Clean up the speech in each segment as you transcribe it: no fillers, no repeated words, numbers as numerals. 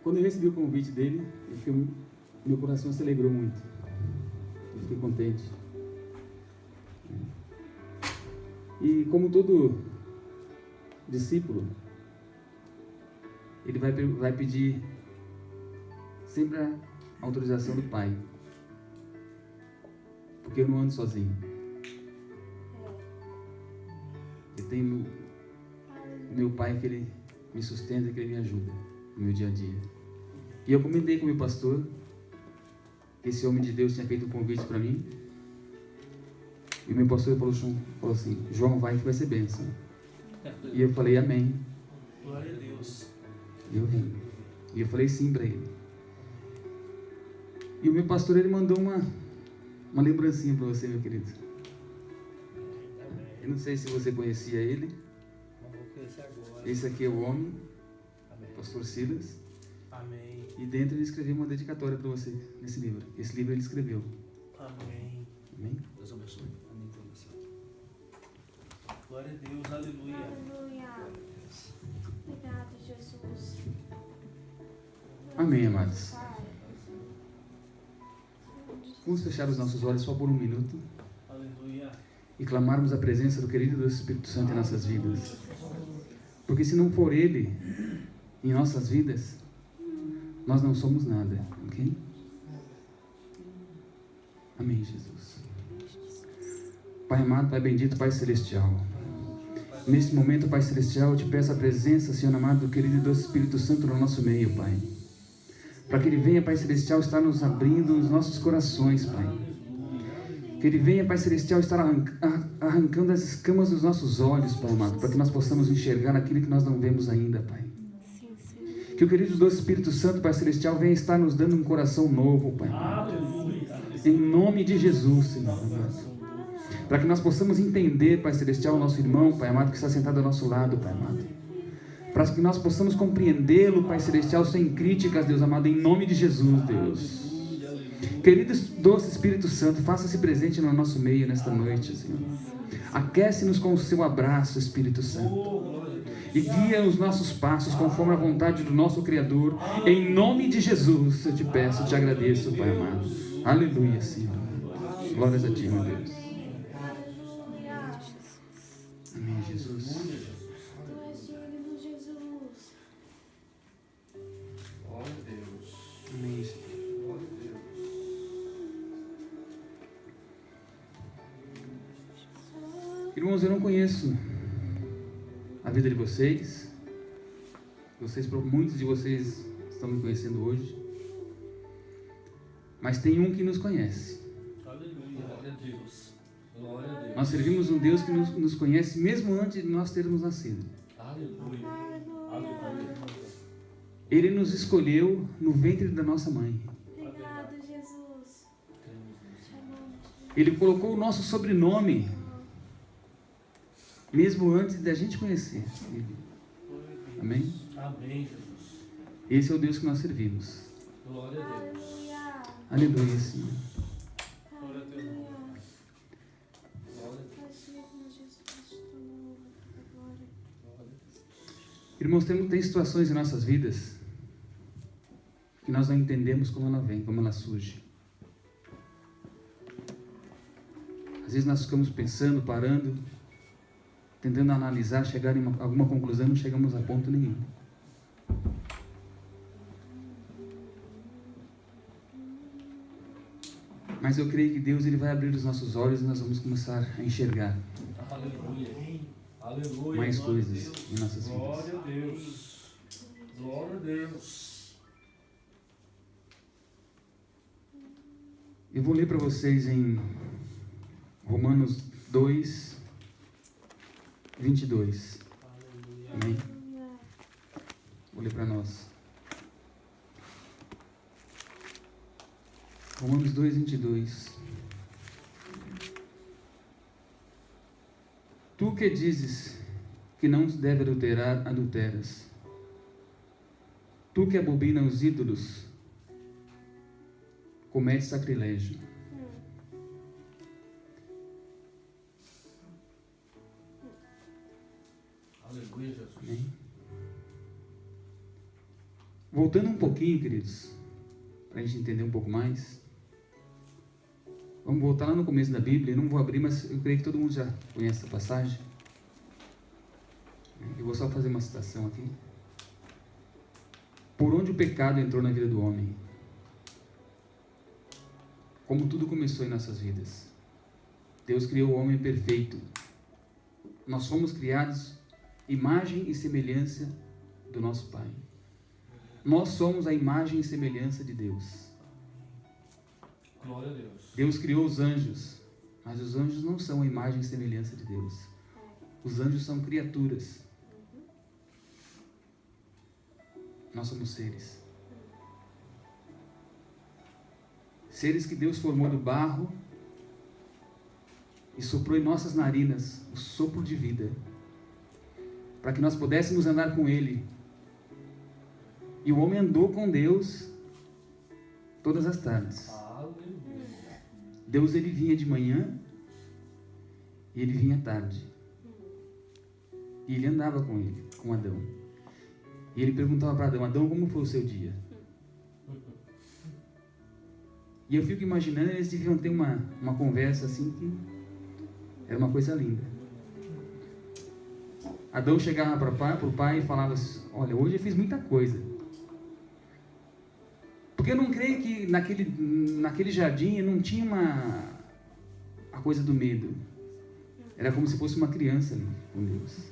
Quando eu recebi o convite dele, meu coração se alegrou muito. Eu fiquei contente. E como todo discípulo, ele vai pedir sempre a autorização do Pai. Porque eu não ando sozinho. Eu tenho o meu Pai que ele me sustenta, que ele me ajuda no meu dia a dia. E eu comentei com o meu pastor que esse homem de Deus tinha feito um convite para mim. E o meu pastor falou assim: João, vai que vai ser bênção. E eu falei: amém. Glória a Deus. E eu vim. E eu falei sim para ele. E o meu pastor, ele mandou uma lembrancinha para você, meu querido. Eu não sei se você conhecia ele. Esse aqui é o homem, pastor Silas. Amém. E dentro ele escreveu uma dedicatória para você nesse livro. Esse livro ele escreveu. Amém. Amém? Deus abençoe. Amém. Glória a Deus. Aleluia. Aleluia. Obrigado, Jesus. Amém, amados. Vamos fechar os nossos olhos só por um minuto Aleluia. e clamarmos a presença do querido Deus Espírito Santo em nossas vidas. Porque se não for Ele em nossas vidas, nós não somos nada, ok? Amém, Jesus. Pai amado, Pai bendito, Pai celestial. Neste momento, Pai celestial, eu te peço a presença, Senhor amado, do querido Deus Espírito Santo no nosso meio, Pai. Para que Ele venha, Pai celestial, estar nos abrindo os nossos corações, Pai. Que Ele venha, Pai celestial, estar arrancando as escamas dos nossos olhos, Pai amado, para que nós possamos enxergar aquilo que nós não vemos ainda, Pai. Que o querido Deus Espírito Santo, Pai celestial, venha estar nos dando um coração novo, Pai. Em nome de Jesus, Senhor amado. Para que nós possamos entender, Pai celestial, o nosso irmão, Pai amado, que está sentado ao nosso lado, Pai amado. Para que nós possamos compreendê-lo, Pai celestial, sem críticas, Deus amado, em nome de Jesus, Deus. Querido doce Espírito Santo, faça-se presente no nosso meio nesta noite, Senhor. Aquece-nos com o seu abraço, Espírito Santo. E guia os nossos passos conforme a vontade do nosso Criador. Em nome de Jesus, eu te peço, te agradeço, Pai amado. Aleluia, Senhor. Glórias a Ti, meu Deus. Amém, Jesus. Glória a Deus. Amém, Senhor. Glória a Deus. Irmãos, eu não conheço a vida de vocês. Muitos de vocês estão me conhecendo hoje. Mas tem um que nos conhece. Aleluia. Glória a Deus. Glória a Deus. Nós servimos um Deus que nos conhece mesmo antes de nós termos nascido. Aleluia. Aleluia. Ele nos escolheu no ventre da nossa mãe. Obrigado, Jesus. Ele colocou o nosso sobrenome mesmo antes da gente conhecer Ele. Amém? Amém, Jesus. Esse é o Deus que nós servimos. Glória a Deus. Aleluia. Aleluia, Senhor. Glória a teu nome. Glória a Deus. Glória a Deus. Irmãos, tem situações em nossas vidas que nós não entendemos como ela vem, como ela surge. Às vezes nós ficamos pensando, parando, tentando analisar, chegar em alguma conclusão, não chegamos a ponto nenhum. Mas eu creio que Deus ele vai abrir os nossos olhos e nós vamos começar a enxergar Aleluia. Aleluia. mais Glória a coisas Deus. em nossas vidas. Glória a Deus. Glória a Deus. Eu vou ler para vocês em Romanos 2, 22. Amém? Vou ler para nós. Romanos 2, 22. Tu que dizes que não se deve adulterar, adulteras. Tu que abobina os ídolos, comete sacrilégio. Aleluia, Jesus. Amém? Voltando um pouquinho, queridos, para a gente entender um pouco mais. Vamos voltar lá no começo da Bíblia. Eu não vou abrir, mas eu creio que todo mundo já conhece essa passagem. Eu vou só fazer uma citação aqui. Por onde o pecado entrou na vida do homem? Como tudo começou em nossas vidas. Deus criou o homem perfeito. Nós fomos criados imagem e semelhança do nosso Pai. Nós somos a imagem e semelhança de Deus. Glória a Deus. Deus criou os anjos, mas os anjos não são a imagem e semelhança de Deus. Os anjos são criaturas. Nós somos seres. Seres que Deus formou do barro e soprou em nossas narinas o sopro de vida, para que nós pudéssemos andar com Ele. E o homem andou com Deus todas as tardes. Aleluia. Deus, ele vinha de manhã e ele vinha à tarde. E ele andava com ele, com Adão. E ele perguntava para Adão: Adão, como foi o seu dia? E eu fico imaginando, eles deviam ter uma conversa assim que era uma coisa linda. Adão chegava para o pai e falava assim: olha, hoje eu fiz muita coisa. Porque eu não creio que naquele jardim não tinha a coisa do medo. Era como se fosse uma criança ali com Deus.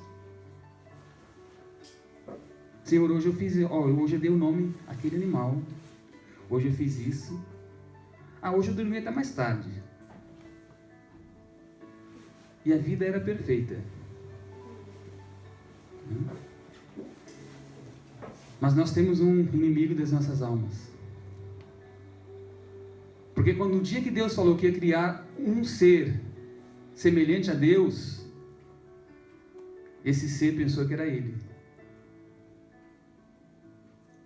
Senhor, hoje eu fiz, hoje eu dei o nome àquele animal. Hoje eu fiz isso. Hoje eu dormi até mais tarde. E a vida era perfeita. Mas nós temos um inimigo das nossas almas. Porque quando no dia que Deus falou que ia criar um ser semelhante a Deus, esse ser pensou que era ele.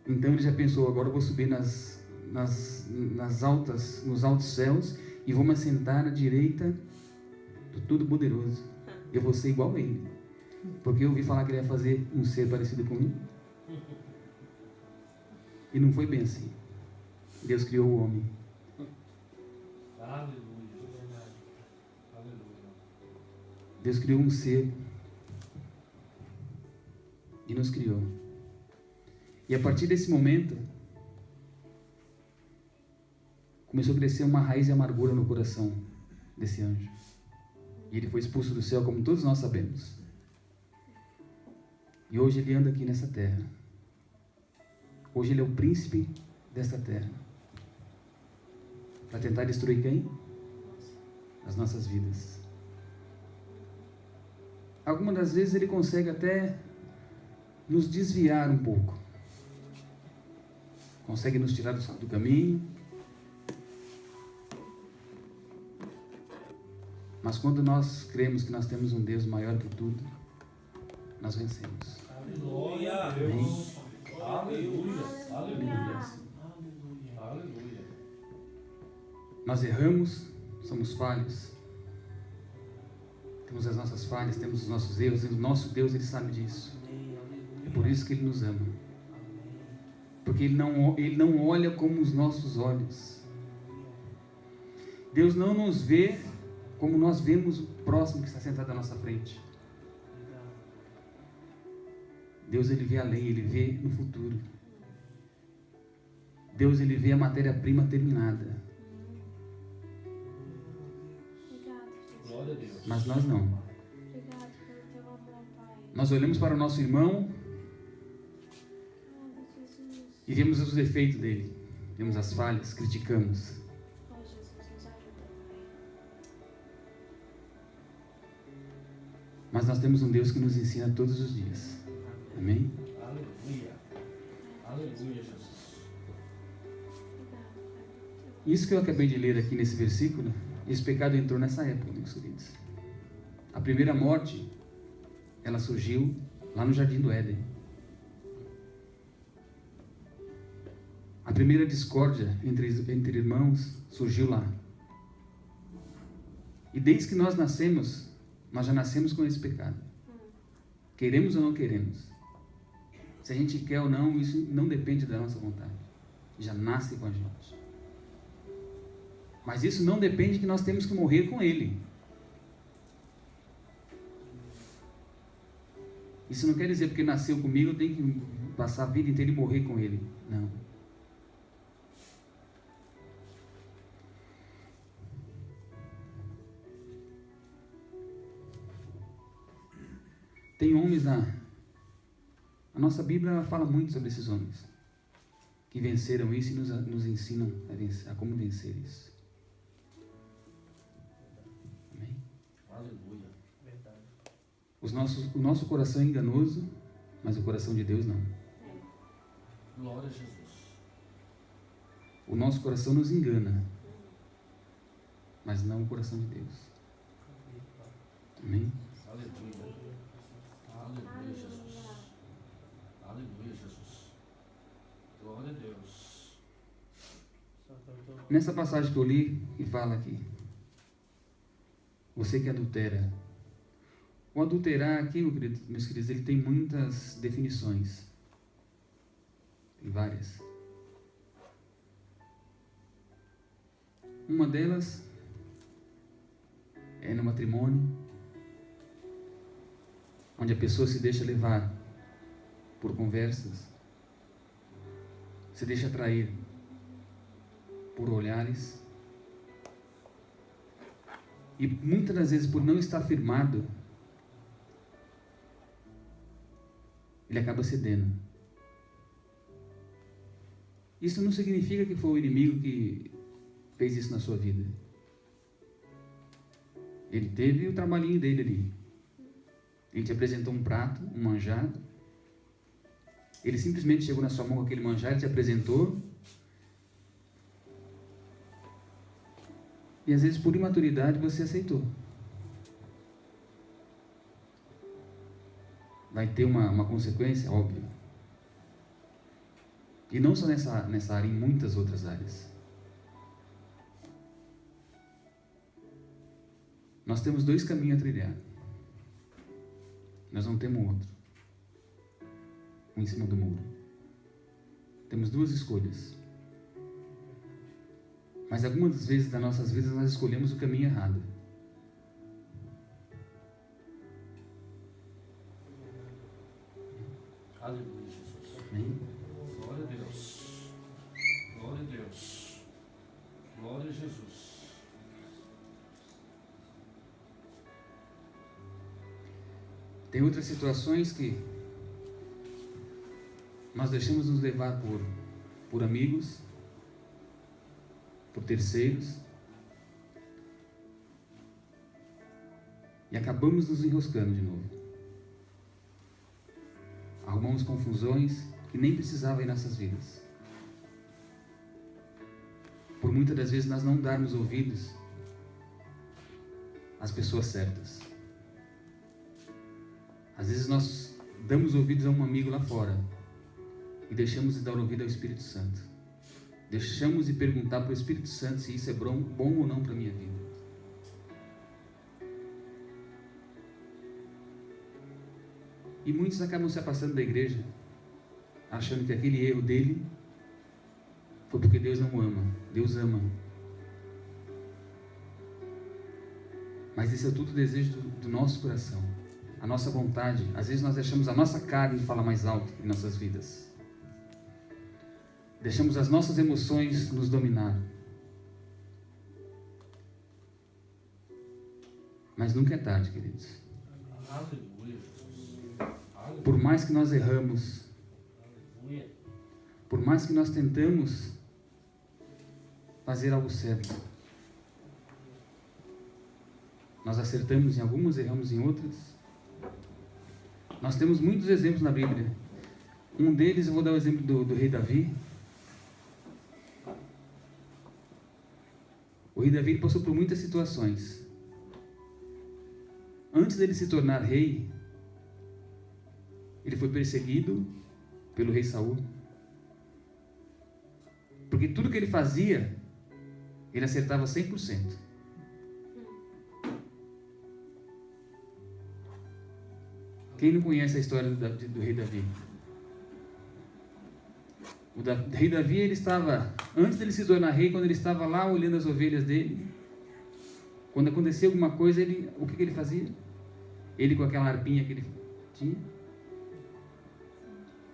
Então ele já pensou: agora eu vou subir nos altos céus e vou me assentar à direita do Todo-Poderoso. Eu vou ser igual a ele. Porque eu ouvi falar que ele ia fazer um ser parecido comigo. E não foi bem assim. Deus criou o homem. Aleluia. Aleluia. Deus criou um ser e nos criou. E a partir desse momento, começou a crescer uma raiz de amargura no coração desse anjo. E ele foi expulso do céu, como todos nós sabemos. E hoje ele anda aqui nessa terra. Hoje ele é o príncipe desta terra. Para tentar destruir quem? As nossas vidas. Algumas das vezes ele consegue até nos desviar um pouco. Consegue nos tirar do caminho. Mas quando nós cremos que nós temos um Deus maior que tudo, nós vencemos. Glória a Deus. Aleluia. Aleluia. Aleluia. Nós erramos, somos falhos. Temos as nossas falhas, temos os nossos erros, e o nosso Deus, ele sabe disso. É por isso que ele nos ama. Porque ele não olha como os nossos olhos. Deus não nos vê como nós vemos o próximo que está sentado à nossa frente. Deus, ele vê além, ele vê no futuro. Deus, ele vê a matéria-prima terminada. Glória a Deus. Mas nós não. Obrigado pelo teu amor, Pai. Nós olhamos para o nosso irmão Obrigado, Jesus. e vemos os defeitos dele. Vemos as falhas, criticamos. Oh, Jesus, nos ajuda, Pai. Mas nós temos um Deus que nos ensina todos os dias. Amém? Aleluia. Aleluia, Jesus. Obrigado, Pai. Isso que eu acabei de ler aqui nesse versículo, esse pecado entrou nessa época, meus queridos. A primeira morte, ela surgiu lá no Jardim do Éden. A primeira discórdia entre irmãos surgiu lá. E desde que nós nascemos, nós já nascemos com esse pecado. Queremos ou não queremos. Se a gente quer ou não, isso não depende da nossa vontade. Já nasce com a gente. Mas isso não depende que nós temos que morrer com Ele. Isso não quer dizer porque nasceu comigo eu tenho que passar a vida inteira e morrer com Ele. Não. Tem homens na... A nossa Bíblia ela fala muito sobre esses homens que venceram isso e nos ensinam a como vencer isso. Amém? Aleluia. Verdade. O nosso coração é enganoso, mas o coração de Deus não. Glória a Jesus. O nosso coração nos engana, mas não o coração de Deus. Amém? Aleluia. Aleluia, Jesus. Aleluia, Jesus. Glória a Deus. Santo é o teu nome. Nessa passagem que eu li, que fala aqui, você que adultera. O adulterar aqui, meus queridos, ele tem muitas definições. Tem várias. Uma delas é no matrimônio, onde a pessoa se deixa levar por conversas, se deixa atrair por olhares, e muitas das vezes por não estar firmado, ele acaba cedendo. Isso não significa que foi o inimigo que fez isso na sua vida. Ele teve o trabalhinho dele ali. Ele te apresentou um prato, um manjar. Ele simplesmente chegou na sua mão com aquele manjar, ele te apresentou. E às vezes por imaturidade você aceitou. Vai ter uma consequência, óbvio. E não só nessa área, em muitas outras áreas. Nós temos dois caminhos a trilhar. Nós não temos outro. Um em cima do muro. Temos duas escolhas. Mas algumas das vezes das nossas vidas nós escolhemos o caminho errado. Aleluia, Jesus. Amém? Glória a Deus. Glória a Deus. Glória a Jesus. Tem outras situações que nós deixamos nos levar por amigos, por terceiros, e acabamos nos enroscando de novo. Arrumamos confusões que nem precisavam em nossas vidas. Por muitas das vezes nós não darmos ouvidos às pessoas certas. Às vezes nós damos ouvidos a um amigo lá fora e deixamos de dar ouvido ao Espírito Santo. Deixamos de perguntar para o Espírito Santo se isso é bom ou não para a minha vida. E muitos acabam se afastando da igreja, achando que aquele erro dele foi porque Deus não o ama. Deus ama. Mas isso é tudo desejo do nosso coração. A nossa vontade. Às vezes nós deixamos a nossa carne falar mais alto em nossas vidas. Deixamos as nossas emoções nos dominar. Mas nunca é tarde, queridos. Aleluia, Jesus. Aleluia. Por mais que nós erramos, Aleluia. por mais que nós tentamos fazer algo certo, nós acertamos em algumas, erramos em outras. Nós temos muitos exemplos na Bíblia. Um deles, eu vou dar o exemplo do rei Davi. O rei Davi passou por muitas situações. Antes dele se tornar rei, ele foi perseguido pelo rei Saul. Porque tudo que ele fazia, ele acertava 100%. Quem não conhece a história do rei Davi? O rei Davi, ele estava, antes dele se tornar rei, quando ele estava lá olhando as ovelhas dele, quando acontecia alguma coisa, o que ele fazia? Ele com aquela harpinha que ele tinha,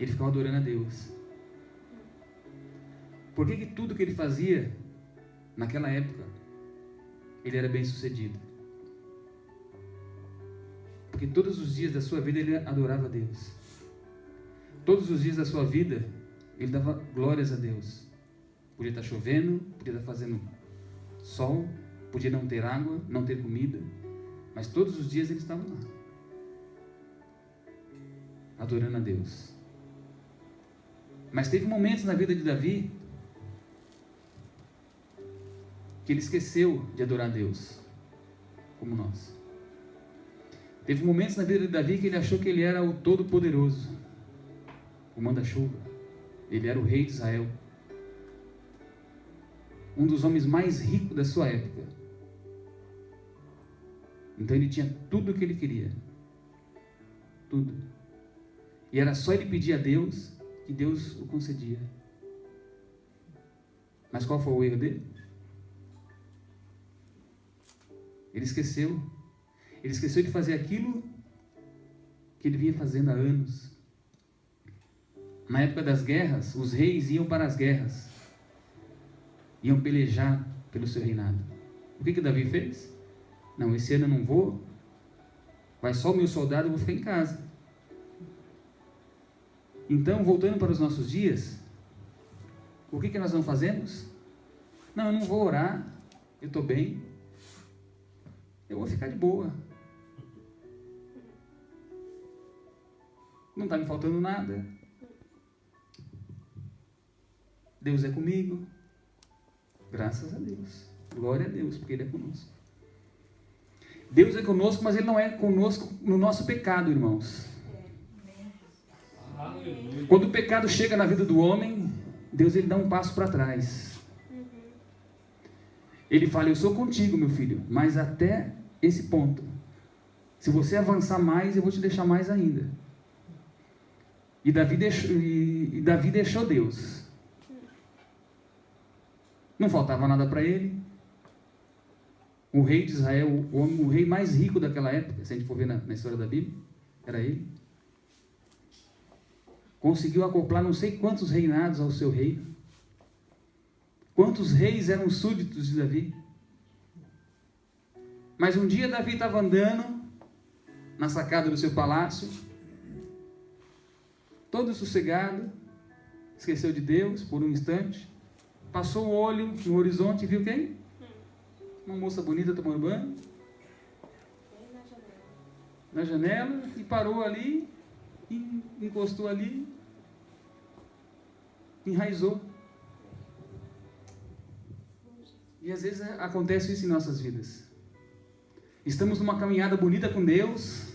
ele ficava adorando a Deus. Por que tudo que ele fazia, naquela época, ele era bem sucedido? Porque todos os dias da sua vida ele adorava a Deus. Todos os dias da sua vida ele dava glórias a Deus. Podia estar chovendo, podia estar fazendo sol, podia não ter água, não ter comida, mas todos os dias ele estava lá, adorando a Deus. Mas teve momentos na vida de Davi que ele esqueceu de adorar a Deus, como nós. Teve momentos na vida de Davi que ele achou que ele era o Todo-Poderoso, o manda-chuva. Ele era o rei de Israel, um dos homens mais ricos da sua época. Então ele tinha tudo o que ele queria, tudo. E era só ele pedir a Deus que Deus o concedia. Mas qual foi o erro dele? Ele esqueceu de fazer aquilo que ele vinha fazendo há anos. Na época das guerras, os reis iam para as guerras, iam pelejar pelo seu reinado. O que Davi fez? Não, esse ano eu não vou, vai só o meu soldado, eu vou ficar em casa. Então, voltando para os nossos dias, o que nós não fazemos? Não, eu não vou orar, eu estou bem, eu vou ficar de boa. Não está me faltando nada. Deus é comigo. Graças a Deus. Glória a Deus, porque Ele é conosco. Deus é conosco, mas Ele não é conosco no nosso pecado, irmãos. Quando o pecado chega na vida do homem, Deus ele dá um passo para trás. Ele fala, eu sou contigo, meu filho, mas até esse ponto. Se você avançar mais, eu vou te deixar mais ainda. E Davi deixou Deus. Não faltava nada para ele. O rei de Israel, o rei mais rico daquela época, se a gente for ver na história da Bíblia, era ele. Conseguiu acoplar não sei quantos reinados ao seu reino. Quantos reis eram súditos de Davi. Mas um dia Davi estava andando na sacada do seu palácio, todo sossegado, esqueceu de Deus por um instante, passou o olho no horizonte e viu quem? Uma moça bonita tomando banho na janela, e parou ali, e encostou ali, enraizou. E às vezes acontece isso em nossas vidas. Estamos numa caminhada bonita com Deus,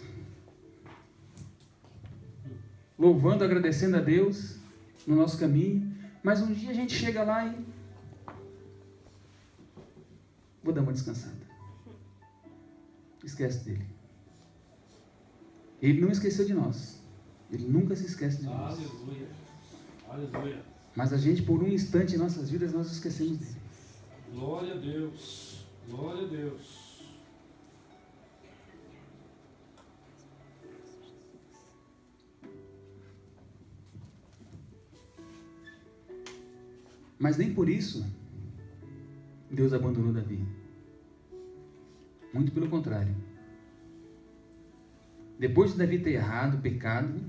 louvando, agradecendo a Deus no nosso caminho, mas um dia a gente chega lá e vou dar uma descansada. Esquece dele. Ele não esqueceu de nós. Ele nunca se esquece de nós. Aleluia. Aleluia. Mas a gente, por um instante em nossas vidas, nós esquecemos dele. Glória a Deus. Glória a Deus. Mas nem por isso Deus abandonou Davi. Muito pelo contrário. Depois de Davi ter errado, pecado,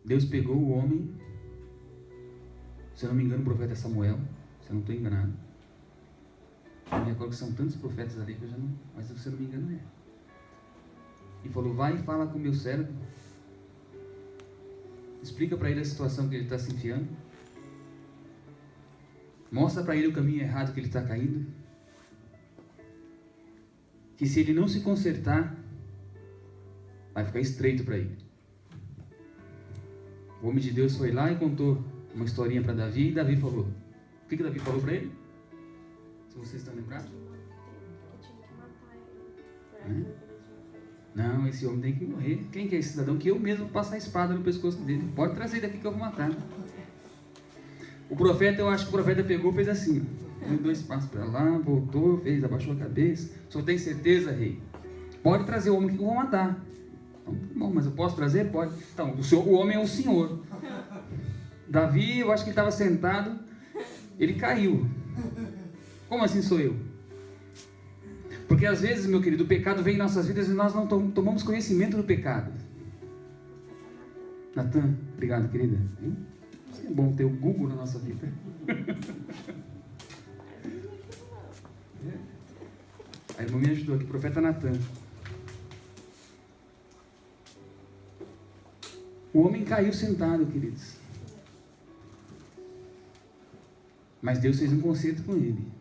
Deus pegou o homem, se eu não me engano, o profeta Samuel, se eu não estou enganado. Eu me recordo que são tantos profetas ali que eu já não, mas se eu não me engano é. E falou, vai e fala com o meu servo, explica para ele a situação que ele está se enfiando, mostra para ele o caminho errado que ele está caindo, que se ele não se consertar, vai ficar estreito para ele. O homem de Deus foi lá e contou uma historinha para Davi, e Davi falou. O que Davi falou para ele? Se vocês estão lembrados? Não, esse homem tem que morrer. Quem que é esse cidadão? Que eu mesmo vou passar a espada no pescoço dele. Pode trazer daqui que eu vou matar. O profeta, eu acho que o profeta pegou e fez assim. Deu 2 passos para lá, voltou, fez, abaixou a cabeça. O senhor tem certeza, rei? Pode trazer o homem que eu vou matar. Então, bom, mas eu posso trazer? Pode. Então, o homem é o senhor. Davi, eu acho que ele estava sentado, ele caiu. Como assim sou eu? Porque às vezes, meu querido, o pecado vem em nossas vidas e nós não tomamos conhecimento do pecado. Natan, obrigado, querida. É bom ter o Google na nossa vida. A irmã me ajudou aqui, profeta Natan. O homem caiu sentado, queridos. Mas Deus fez um concerto com ele.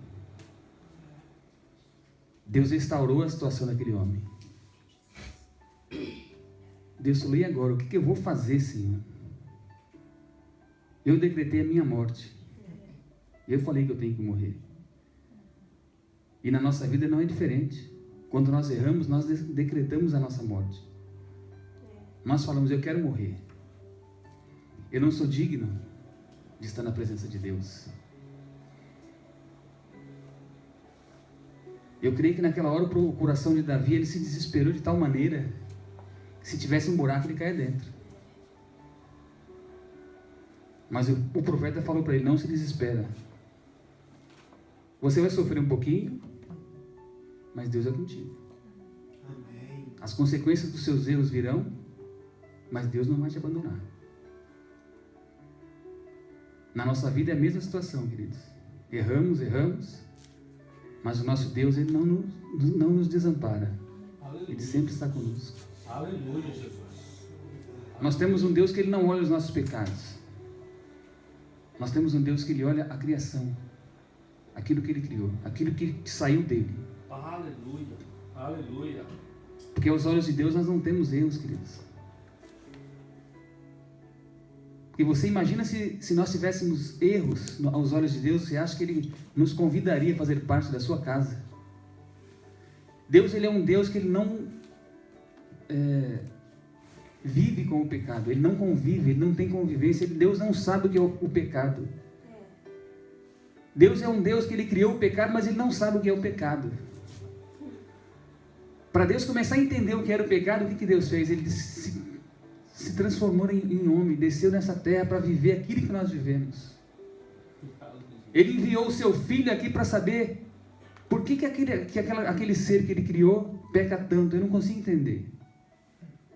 Deus restaurou a situação daquele homem. Deus falou, e agora? O que eu vou fazer, Senhor? Eu decretei a minha morte. Eu falei que eu tenho que morrer. E na nossa vida não é diferente. Quando nós erramos, nós decretamos a nossa morte. Nós falamos, eu quero morrer. Eu não sou digno de estar na presença de Deus. Eu creio que naquela hora o coração de Davi, ele se desesperou de tal maneira que se tivesse um buraco ele caia dentro. Mas o profeta falou para ele, não se desespera. Você vai sofrer um pouquinho, mas Deus é contigo. Amém. As consequências dos seus erros virão, mas Deus não vai te abandonar. Na nossa vida é a mesma situação, queridos. Erramos, mas o nosso Deus, ele não nos desampara. Aleluia. Ele sempre está conosco. Aleluia, Jesus. Nós temos um Deus que ele não olha os nossos pecados. Nós temos um Deus que ele olha a criação, aquilo que ele criou, aquilo que saiu dele. Aleluia. Aleluia. Porque aos olhos de Deus nós não temos erros, queridos. E você imagina se nós tivéssemos erros aos olhos de Deus, você acha que ele nos convidaria a fazer parte da sua casa? Deus, ele é um Deus que ele não vive com o pecado, ele não convive, ele não tem convivência, Deus não sabe o que é o pecado. Deus é um Deus que ele criou o pecado, mas ele não sabe o que é o pecado. Para Deus começar a entender o que era o pecado, o que Deus fez? Ele se transformou em homem, desceu nessa terra para viver aquilo que nós vivemos. Ele enviou o seu filho aqui para saber por que aquele ser que ele criou peca tanto. Eu não consigo entender.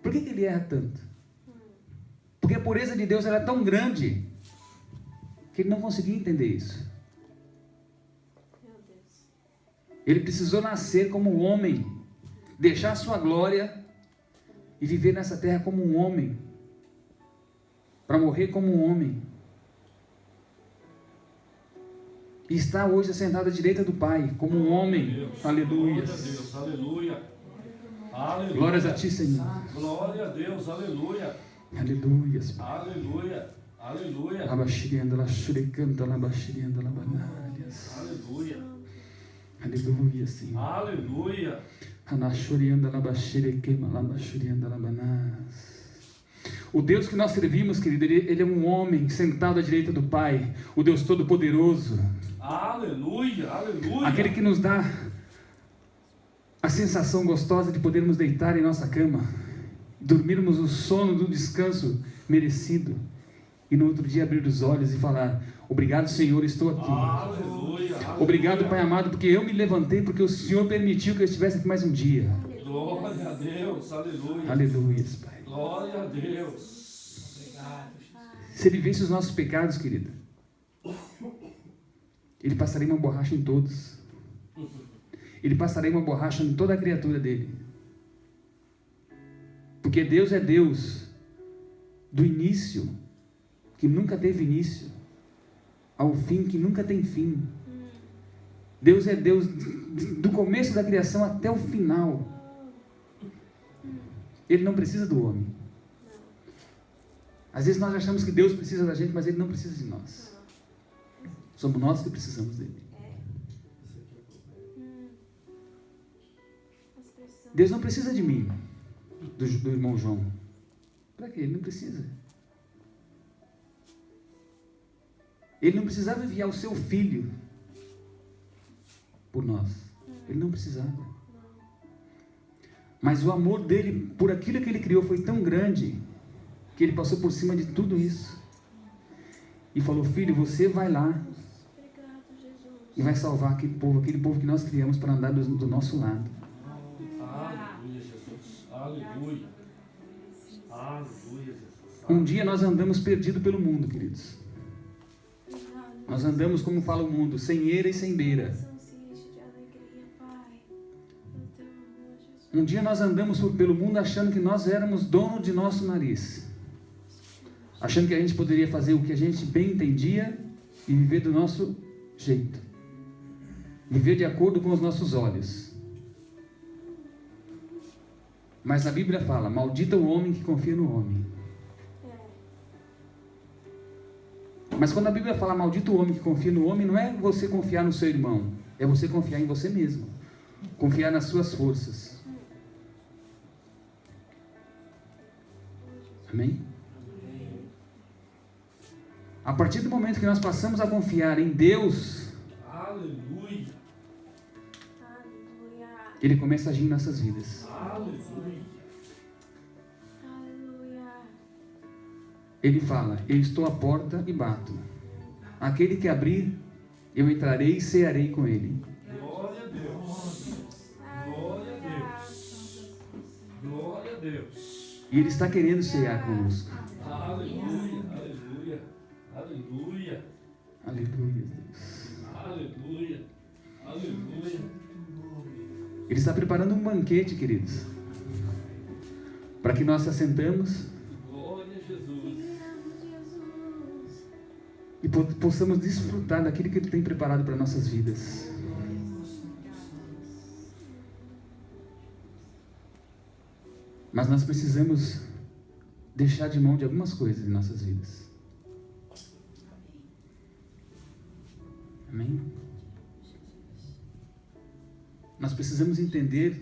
Por que ele erra tanto? Porque a pureza de Deus era tão grande que ele não conseguia entender isso. Meu Deus. Ele precisou nascer como um homem, deixar a sua glória e viver nessa terra como um homem, para morrer como um homem, e está hoje assentado à direita do Pai, como um homem. Aleluia. Glória a Deus, aleluia. Aleluia. Glórias a ti, Senhor. Glória a Deus, aleluia. Aleluia. Aleluia. Aleluia. Abashirianda la shurikanta la bashirianda la banalhas. Aleluia. Aleluia, Senhor. Aleluia. Anashurianda la bashirikema la bashirianda la banas. O Deus que nós servimos, querido, ele é um homem sentado à direita do Pai, o Deus Todo-Poderoso. Aleluia, aleluia. Aquele que nos dá a sensação gostosa de podermos deitar em nossa cama, dormirmos o sono do descanso merecido, e no outro dia abrir os olhos e falar, obrigado, Senhor, estou aqui. Aleluia, aleluia. Obrigado, Pai amado, porque eu me levantei, porque o Senhor permitiu que eu estivesse aqui mais um dia. Glória a Deus, aleluia. Aleluia, Pai. Glória a Deus. Obrigado, Jesus. Se Ele visse os nossos pecados, querido, Ele passaria uma borracha em todos. Ele passaria uma borracha em toda a criatura dele. Porque Deus é Deus do início, que nunca teve início, ao fim, que nunca tem fim. Deus é Deus do começo da criação até o final. Ele não precisa do homem. Às vezes nós achamos que Deus precisa da gente, mas Ele não precisa de nós. Somos nós que precisamos dele. Nós precisamos. Deus não precisa de mim. do irmão João. Para quê? Ele não precisa. Ele não precisava enviar o seu filho por nós. Ele não precisava. Mas o amor dele por aquilo que ele criou foi tão grande que ele passou por cima de tudo isso e falou: filho, você vai lá Obrigado, Jesus. e vai salvar aquele povo que nós criamos para andar do nosso lado. Aleluia, Jesus. Aleluia. Aleluia, Jesus. Um dia nós andamos perdidos pelo mundo, queridos. Obrigado. Nós andamos, como fala o mundo, sem eira e sem beira. Coração se enche de alegria, Pai. Pelo teu amor, Jesus. Um dia nós andamos pelo mundo achando que nós éramos dono de nosso nariz, achando que a gente poderia fazer o que a gente bem entendia e viver do nosso jeito, viver de acordo com os nossos olhos. Mas a Bíblia fala: maldito o homem que confia no homem. Mas quando a Bíblia fala maldito o homem que confia no homem, não é você confiar no seu irmão, é você confiar em você mesmo, confiar nas suas forças. Amém? A partir do momento que nós passamos a confiar em Deus, Aleluia. Aleluia. Ele começa a agir em nossas vidas. Aleluia. Aleluia. Ele fala: eu estou à porta e bato. Aquele que abrir, eu entrarei e cearei com ele. Glória a Deus. Glória a Deus. Glória a Deus. E Ele está querendo cear conosco. Aleluia. Aleluia. Aleluia. Aleluia, Deus. Aleluia. Aleluia. Ele está preparando um banquete, queridos, para que nós se assentamos Glória a Jesus. Jesus. e possamos desfrutar daquilo que Ele tem preparado para nossas vidas. Mas nós precisamos deixar de mão de algumas coisas em nossas vidas. Amém? Nós precisamos entender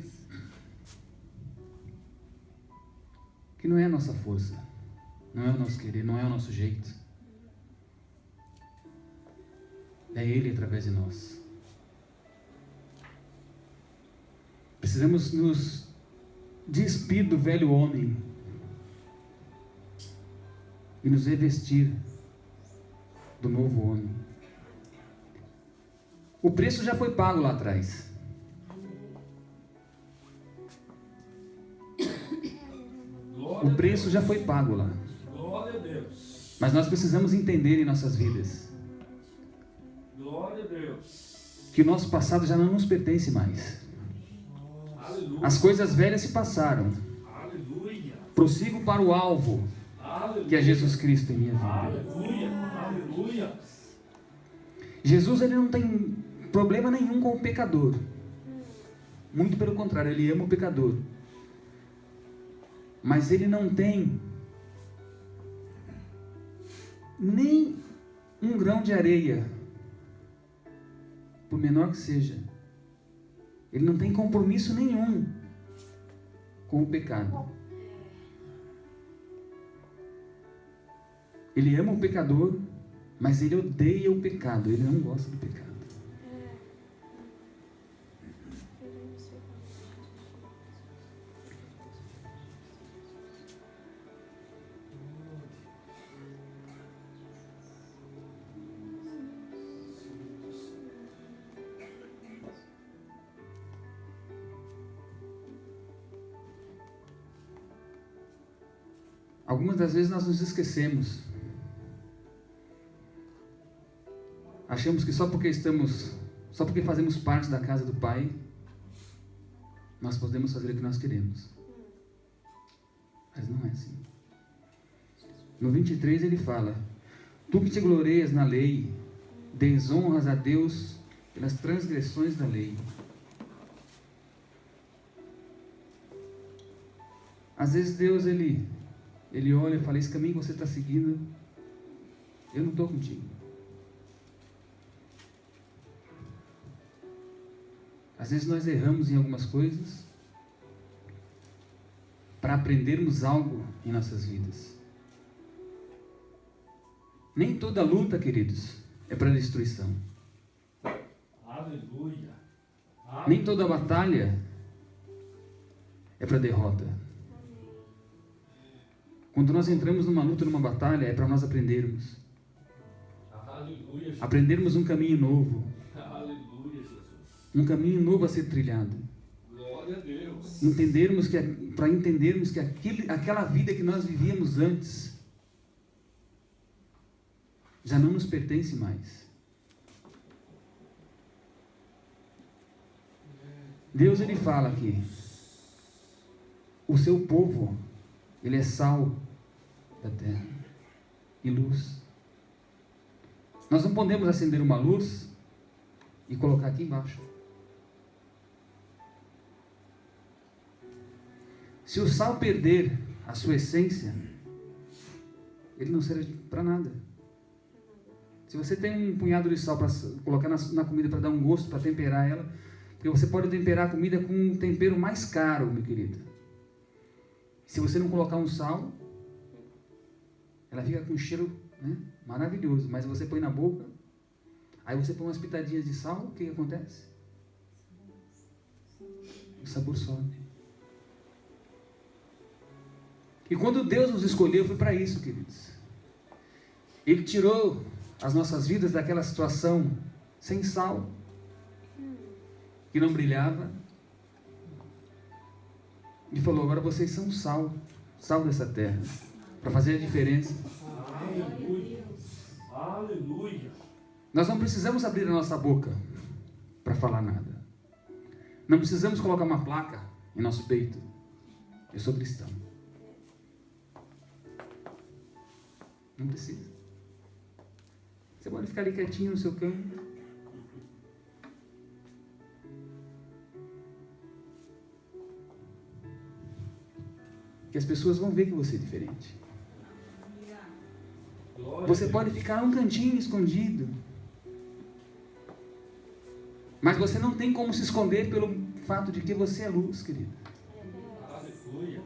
que não é a nossa força, não é o nosso querer, não é o nosso jeito. É Ele através de nós. Precisamos nos despir do velho homem e nos revestir do novo homem. O preço já foi pago lá atrás. O preço já foi pago lá. Glória a Deus. Mas nós precisamos entender em nossas vidas Glória a Deus. que o nosso passado já não nos pertence mais. Aleluia. As coisas velhas se passaram. Aleluia. Prossigo para o alvo, Aleluia. que é Jesus Cristo em minha vida. Aleluia. Aleluia. Jesus, ele não tem problema nenhum com o pecador. Muito pelo contrário, ele ama o pecador. Mas ele não tem nem um grão de areia, por menor que seja. Ele não tem compromisso nenhum com o pecado. Ele ama o pecador, mas ele odeia o pecado. Ele não gosta do pecado. Algumas das vezes nós nos esquecemos. Achamos que só porque fazemos parte da casa do Pai, nós podemos fazer o que nós queremos. Mas não é assim. No 23 ele fala: tu que te glorias na lei, desonras a Deus pelas transgressões da lei. Às vezes Deus, ele olha e fala: esse caminho que você está seguindo, eu não estou contigo. Às vezes nós erramos em algumas coisas, para aprendermos algo em nossas vidas. Nem toda luta, queridos, é para destruição. Aleluia. Nem toda batalha é para derrota. Quando nós entramos numa luta, numa batalha, é para nós aprendermos. Aleluia, Jesus. Aprendermos um caminho novo. Aleluia, Jesus. Um caminho novo a ser trilhado. Glória a Deus. Para entendermos que aquela vida que nós vivíamos antes já não nos pertence mais. Deus, ele fala aqui, o seu povo, ele é sal da terra e luz. Nós não podemos acender uma luz e colocar aqui embaixo. Se o sal perder a sua essência, ele não serve para nada. Se você tem um punhado de sal para colocar na comida para dar um gosto, para temperar ela, porque você pode temperar a comida com um tempero mais caro, meu querido. Se você não colocar um sal, ela fica com um cheiro, né, maravilhoso. Mas você põe na boca, aí você põe umas pitadinhas de sal, o que acontece? O sabor sobe. E quando Deus nos escolheu, foi para isso, queridos. Ele tirou as nossas vidas daquela situação sem sal, que não brilhava, e falou: agora vocês são sal dessa terra, para fazer a diferença. Aleluia. Aleluia. Nós não precisamos abrir a nossa boca para falar nada. Não precisamos colocar uma placa em nosso peito: eu sou cristão. Não precisa. Você pode ficar ali quietinho no seu canto. Que as pessoas vão ver que você é diferente. Glória Você a Deus. pode ficar num cantinho escondido. Mas você não tem como se esconder pelo fato de que você é luz, querido. Aleluia.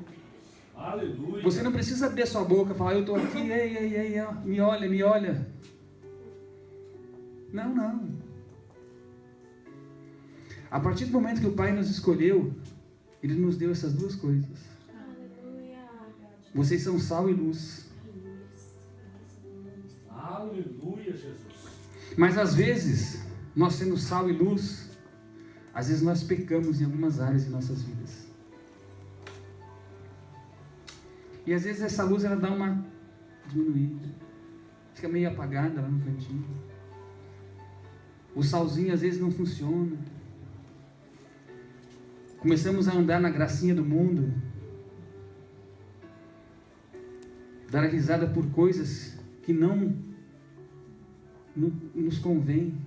Aleluia. Você não precisa abrir a sua boca e falar: eu estou aqui, ei, ó, me olha, me olha. Não, não. A partir do momento que o Pai nos escolheu, Ele nos deu essas duas coisas. Aleluia. Vocês são sal e luz. Aleluia, Jesus. Mas às vezes, nós sendo sal e luz, às vezes nós pecamos em algumas áreas de nossas vidas. E às vezes essa luz ela dá uma diminuída. Fica meio apagada lá no cantinho. O salzinho às vezes não funciona. Começamos a andar na gracinha do mundo. Dar a risada por coisas que não nos convém.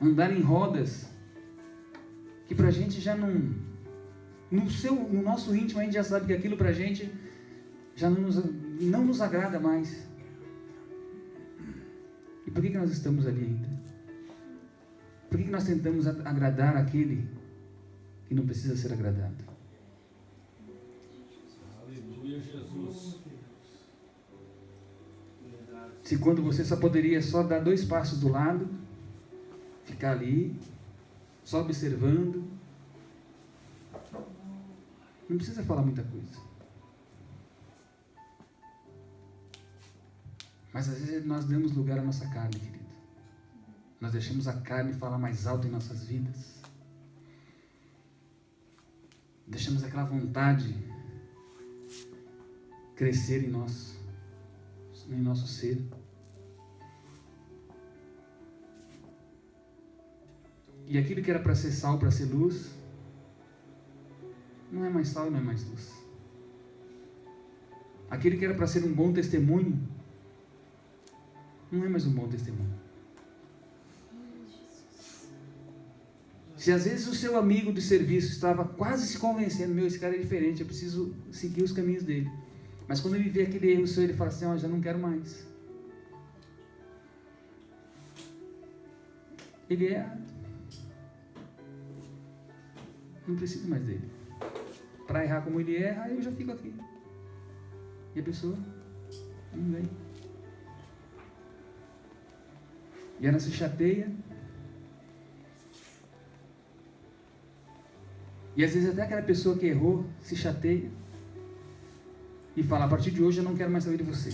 Andar em rodas que pra gente já não... No nosso íntimo a gente já sabe que aquilo pra gente já não nos agrada mais. E por que nós estamos ali ainda? Por que nós tentamos agradar aquele que não precisa ser agradado? Aleluia, Jesus. Se quando você só poderia só dar 2 passos do lado, ficar ali, só observando, não precisa falar muita coisa. Mas às vezes nós damos lugar à nossa carne, querido. Nós deixamos a carne falar mais alto em nossas vidas. Deixamos aquela vontade crescer em nosso ser. E aquilo que era para ser sal, para ser luz, não é mais sal e não é mais luz. Aquilo que era para ser um bom testemunho, não é mais um bom testemunho. Se às vezes o seu amigo de serviço estava quase se convencendo: esse cara é diferente, eu preciso seguir os caminhos dele. Mas quando ele vê aquele erro seu, ele fala assim: já não quero mais. Ele não precisa mais dele. para errar como ele erra, aí eu já fico aqui. E a pessoa não vem. E ela se chateia. E às vezes até aquela pessoa que errou se chateia e fala: a partir de hoje eu não quero mais saber de você.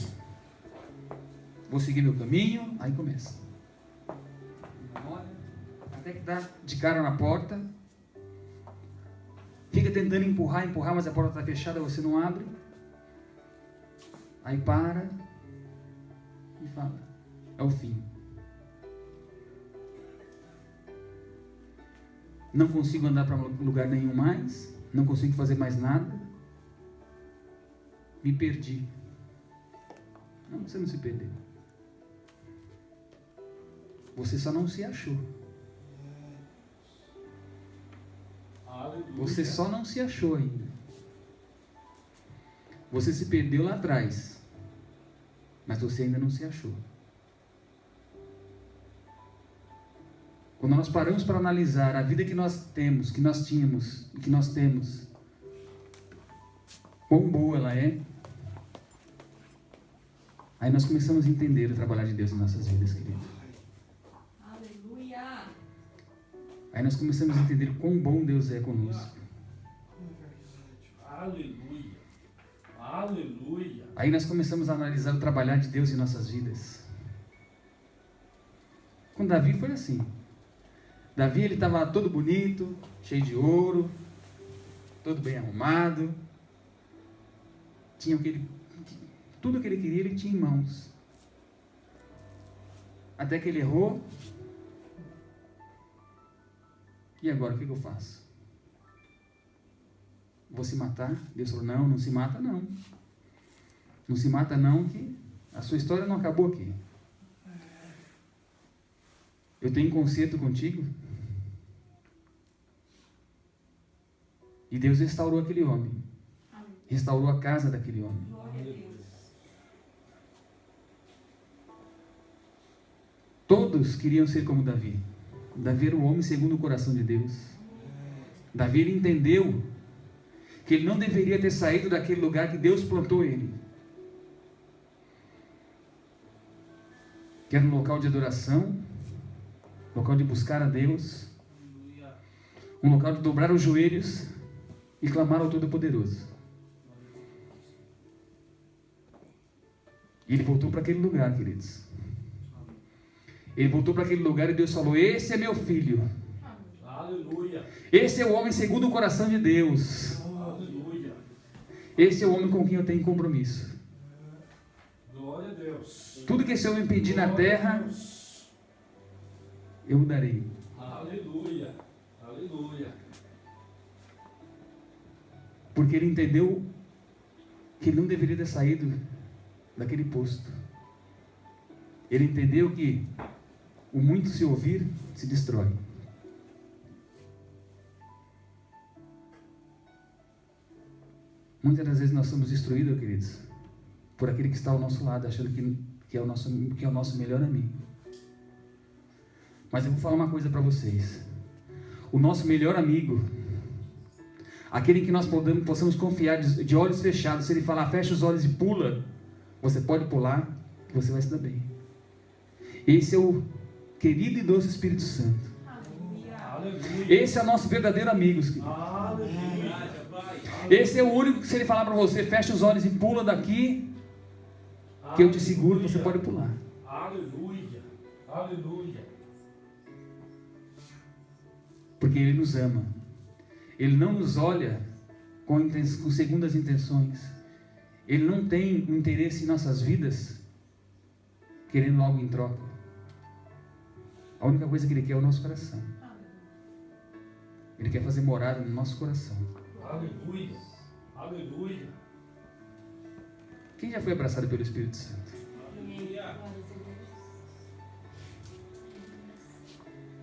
Vou seguir meu caminho. Aí começa. Olha, até que dá de cara na porta. Fica tentando empurrar, mas a porta está fechada, você não abre. Aí para e fala: é o fim. Não consigo andar para lugar nenhum mais. Não consigo fazer mais nada. Me perdi. Não, você não se perdeu. Você só não se achou. Você só não se achou ainda. Você se perdeu lá atrás, mas você ainda não se achou. Quando nós paramos para analisar a vida que nós temos, que nós tínhamos e que nós temos, quão boa ela é, aí nós começamos a entender o trabalhar de Deus em nossas vidas, querido. Aleluia! Aí nós começamos a entender o quão bom Deus é conosco. Aleluia. Aleluia. Aí nós começamos a analisar o trabalhar de Deus em nossas vidas. Com Davi foi assim. Davi, ele estava todo bonito, cheio de ouro, todo bem arrumado. Tinha tudo o que ele queria, ele tinha em mãos. Até que ele errou. E agora, o que eu faço? Vou se matar? Deus falou: não, não se mata não. Não se mata não, que a sua história não acabou aqui. Eu tenho conserto contigo. E Deus restaurou aquele homem. Restaurou a casa daquele homem. Glória a Deus. Todos queriam ser como Davi. Davi era o homem segundo o coração de Deus. Davi, ele entendeu que ele não deveria ter saído daquele lugar que Deus plantou ele. Que era um local de adoração, local de buscar a Deus, um local de dobrar os joelhos e clamar ao Todo-Poderoso. E ele voltou para aquele lugar, queridos. Ele voltou para aquele lugar e Deus falou: esse é meu filho. Aleluia. Esse é o homem segundo o coração de Deus. Aleluia. Esse é o homem com quem eu tenho compromisso. Glória a Deus. Tudo que esse homem pedir na terra, eu o darei. Aleluia. Aleluia. Porque ele entendeu que ele não deveria ter saído daquele posto. Ele entendeu que o muito se ouvir se destrói. Muitas das vezes nós somos destruídos, queridos, por aquele que está ao nosso lado, achando que é o nosso melhor amigo. Mas eu vou falar uma coisa para vocês. O nosso melhor amigo, aquele em que nós possamos confiar de olhos fechados, se ele falar fecha os olhos e pula, você pode pular, que você vai se dar bem. Esse é o querido e doce Espírito Santo. Aleluia. Esse é o nosso verdadeiro amigo. Aleluia. Esse é o único que, se ele falar para você fecha os olhos e pula daqui, que eu te seguro, você pode pular. Aleluia. Aleluia. Porque ele nos ama. Ele não nos olha com segundas intenções. Ele não tem um interesse em nossas vidas querendo algo em troca. A única coisa que ele quer é o nosso coração. Ele quer fazer morada no nosso coração. Aleluia. Aleluia. Quem já foi abraçado pelo Espírito Santo?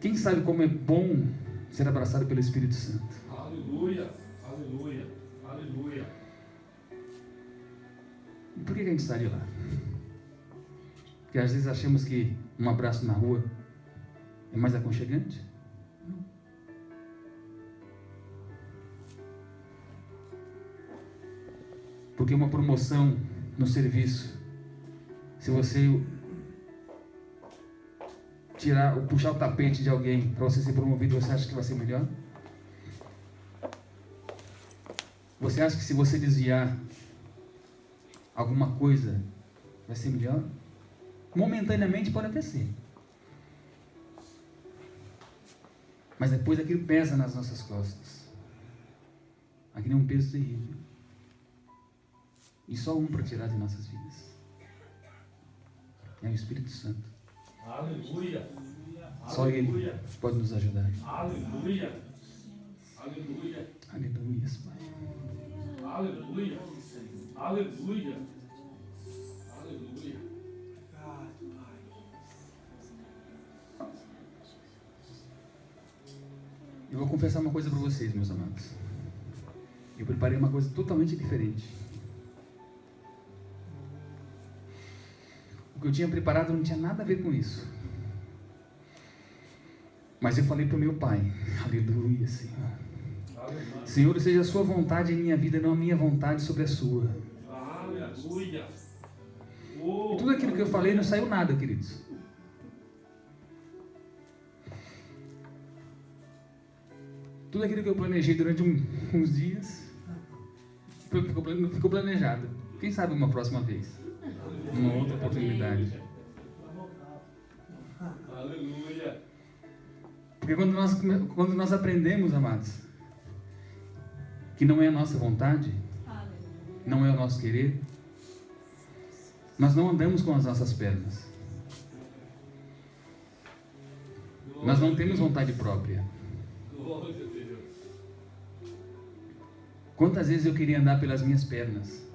Quem sabe como é bom ser abraçado pelo Espírito Santo? Aleluia. Aleluia. Aleluia. E por que a gente sai de lá? Porque às vezes achamos que um abraço na rua é mais aconchegante? Porque uma promoção no serviço, se você puxar o tapete de alguém para você ser promovido, você acha que vai ser melhor? Você acha que se você desviar alguma coisa vai ser melhor? Momentaneamente pode até ser. Mas depois aquilo pesa nas nossas costas. Aquilo é um peso terrível. E só um para tirar de nossas vidas. É o Espírito Santo. Aleluia. Só Ele pode nos ajudar. Aleluia. Aleluia. Aleluia, Pai. Aleluia. Aleluia. Aleluia. Eu vou confessar uma coisa para vocês, meus amados. Eu preparei uma coisa totalmente diferente. O que eu tinha preparado não tinha nada a ver com isso. Mas eu falei para o meu Pai, aleluia, Senhor. Aleluia. Senhor, seja a sua vontade em minha vida, não a minha vontade sobre a sua. Aleluia. E tudo aquilo que eu falei não saiu nada, queridos. Tudo aquilo que eu planejei durante uns dias não ficou planejado. Quem sabe uma próxima vez? Uma outra oportunidade. Aleluia. Porque quando nós aprendemos, amados, que não é a nossa vontade, não é o nosso querer, nós não andamos com as nossas pernas. Nós não temos vontade própria. Glória a Deus. Quantas vezes eu queria andar pelas minhas pernas?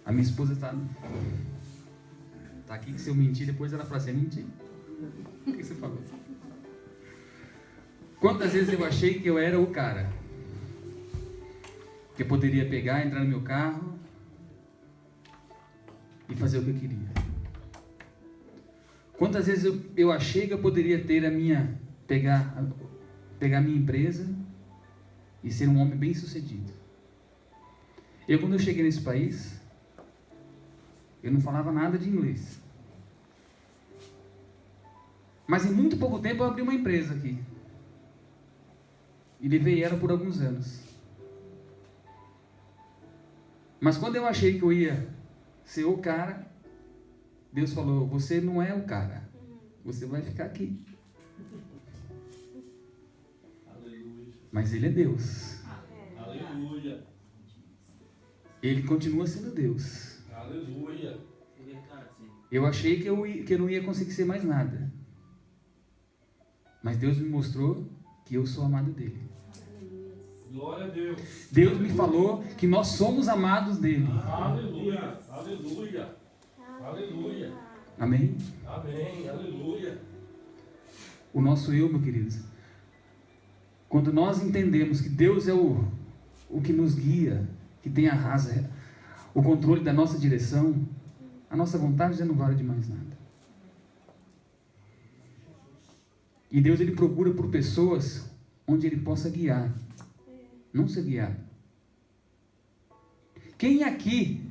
A minha esposa está aqui, que se eu mentir, depois ela fala assim, mentir. O que você falou? Quantas vezes eu achei que eu era o cara que poderia pegar, entrar no meu carro e fazer o que eu queria? Quantas vezes eu achei que eu poderia ter pegar a minha empresa e ser um homem bem sucedido? Quando eu cheguei nesse país, eu não falava nada de inglês. Mas em muito pouco tempo eu abri uma empresa aqui. E levei ela por alguns anos. Mas quando eu achei que eu ia ser o cara, Deus falou, você não é o cara. Você vai ficar aqui. Aleluia. Mas Ele é Deus. Aleluia. Ele continua sendo Deus. Aleluia. Eu achei que eu não ia conseguir ser mais nada. Mas Deus me mostrou que eu sou amado dele. Glória a Deus. Deus me falou que nós somos amados dele. Aleluia. Aleluia. Aleluia. Amém? Amém. Aleluia. O nosso eu, meu querido, quando nós entendemos que Deus é o que nos guia, que tem o controle da nossa direção, a nossa vontade já não vale de mais nada. E Deus, Ele procura por pessoas onde Ele possa guiar, não ser guiado. Quem aqui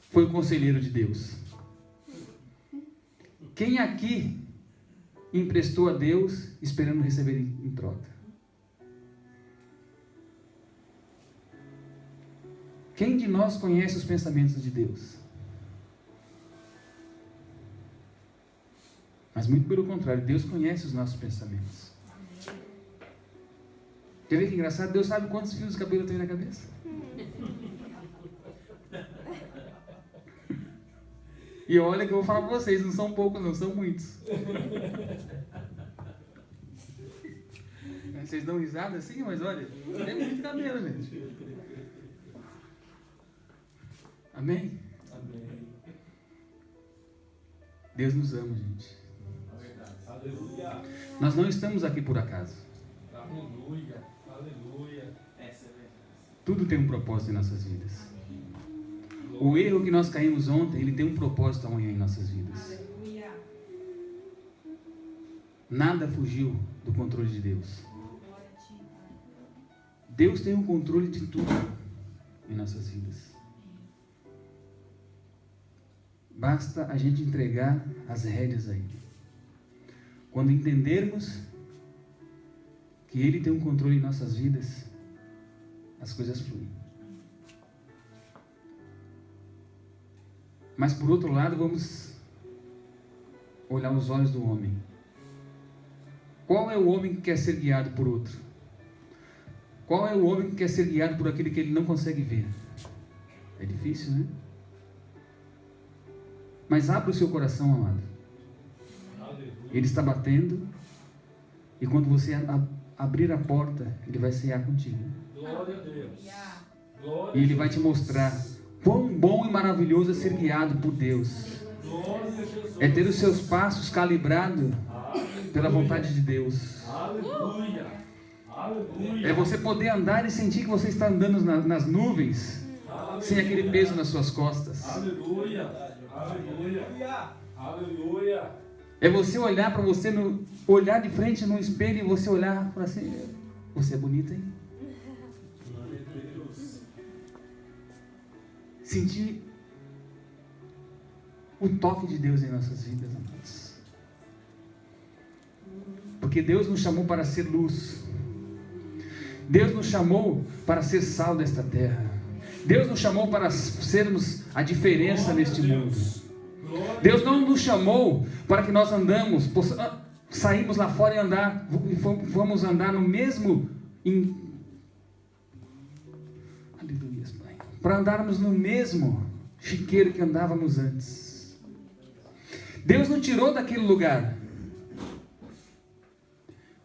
foi o conselheiro de Deus? Quem aqui emprestou a Deus esperando receber em troca? Quem de nós conhece os pensamentos de Deus? Mas muito pelo contrário, Deus conhece os nossos pensamentos. Quer ver que engraçado? Deus sabe quantos fios de cabelo tem na cabeça. E olha que eu vou falar para vocês, não são poucos, não, são muitos. Vocês dão risada assim, mas olha, é muito cabelo, gente. Amém? Amém. Deus nos ama, gente. Aleluia. Nós não estamos aqui por acaso. Aleluia. Aleluia. Tudo tem um propósito em nossas vidas. O erro que nós caímos ontem, ele tem um propósito amanhã em nossas vidas. Nada fugiu do controle de Deus. Deus tem o controle de tudo. em nossas vidas. Basta a gente entregar as rédeas a Ele. Quando entendermos que Ele tem um controle em nossas vidas, as coisas fluem. Mas por outro lado, vamos olhar os olhos do homem. Qual é o homem que quer ser guiado por outro? Qual é o homem que quer ser guiado por aquele que ele não consegue ver? É difícil, né? Mas abra o seu coração, amado. Ele está batendo. E quando você abrir a porta, Ele vai cear contigo. Glória a Deus. E Ele vai te mostrar quão bom e maravilhoso é ser guiado por Deus. É ter os seus passos calibrados pela vontade de Deus. Aleluia. Aleluia. É você poder andar e sentir que você está andando nas nuvens, sem aquele peso nas suas costas. Aleluia. Aleluia. Aleluia. É você olhar para você, olhar de frente no espelho e você olhar para assim, você é bonita, hein? Glória a Deus. Sentir o toque de Deus em nossas vidas, amados. Porque Deus nos chamou para ser luz. Deus nos chamou para ser sal desta terra. Deus nos chamou para sermos a diferença neste mundo. Deus não nos chamou para que nós saímos lá fora e vamos andar no mesmo... Aleluia, Pai. Para andarmos no mesmo chiqueiro que andávamos antes. Deus nos tirou daquele lugar.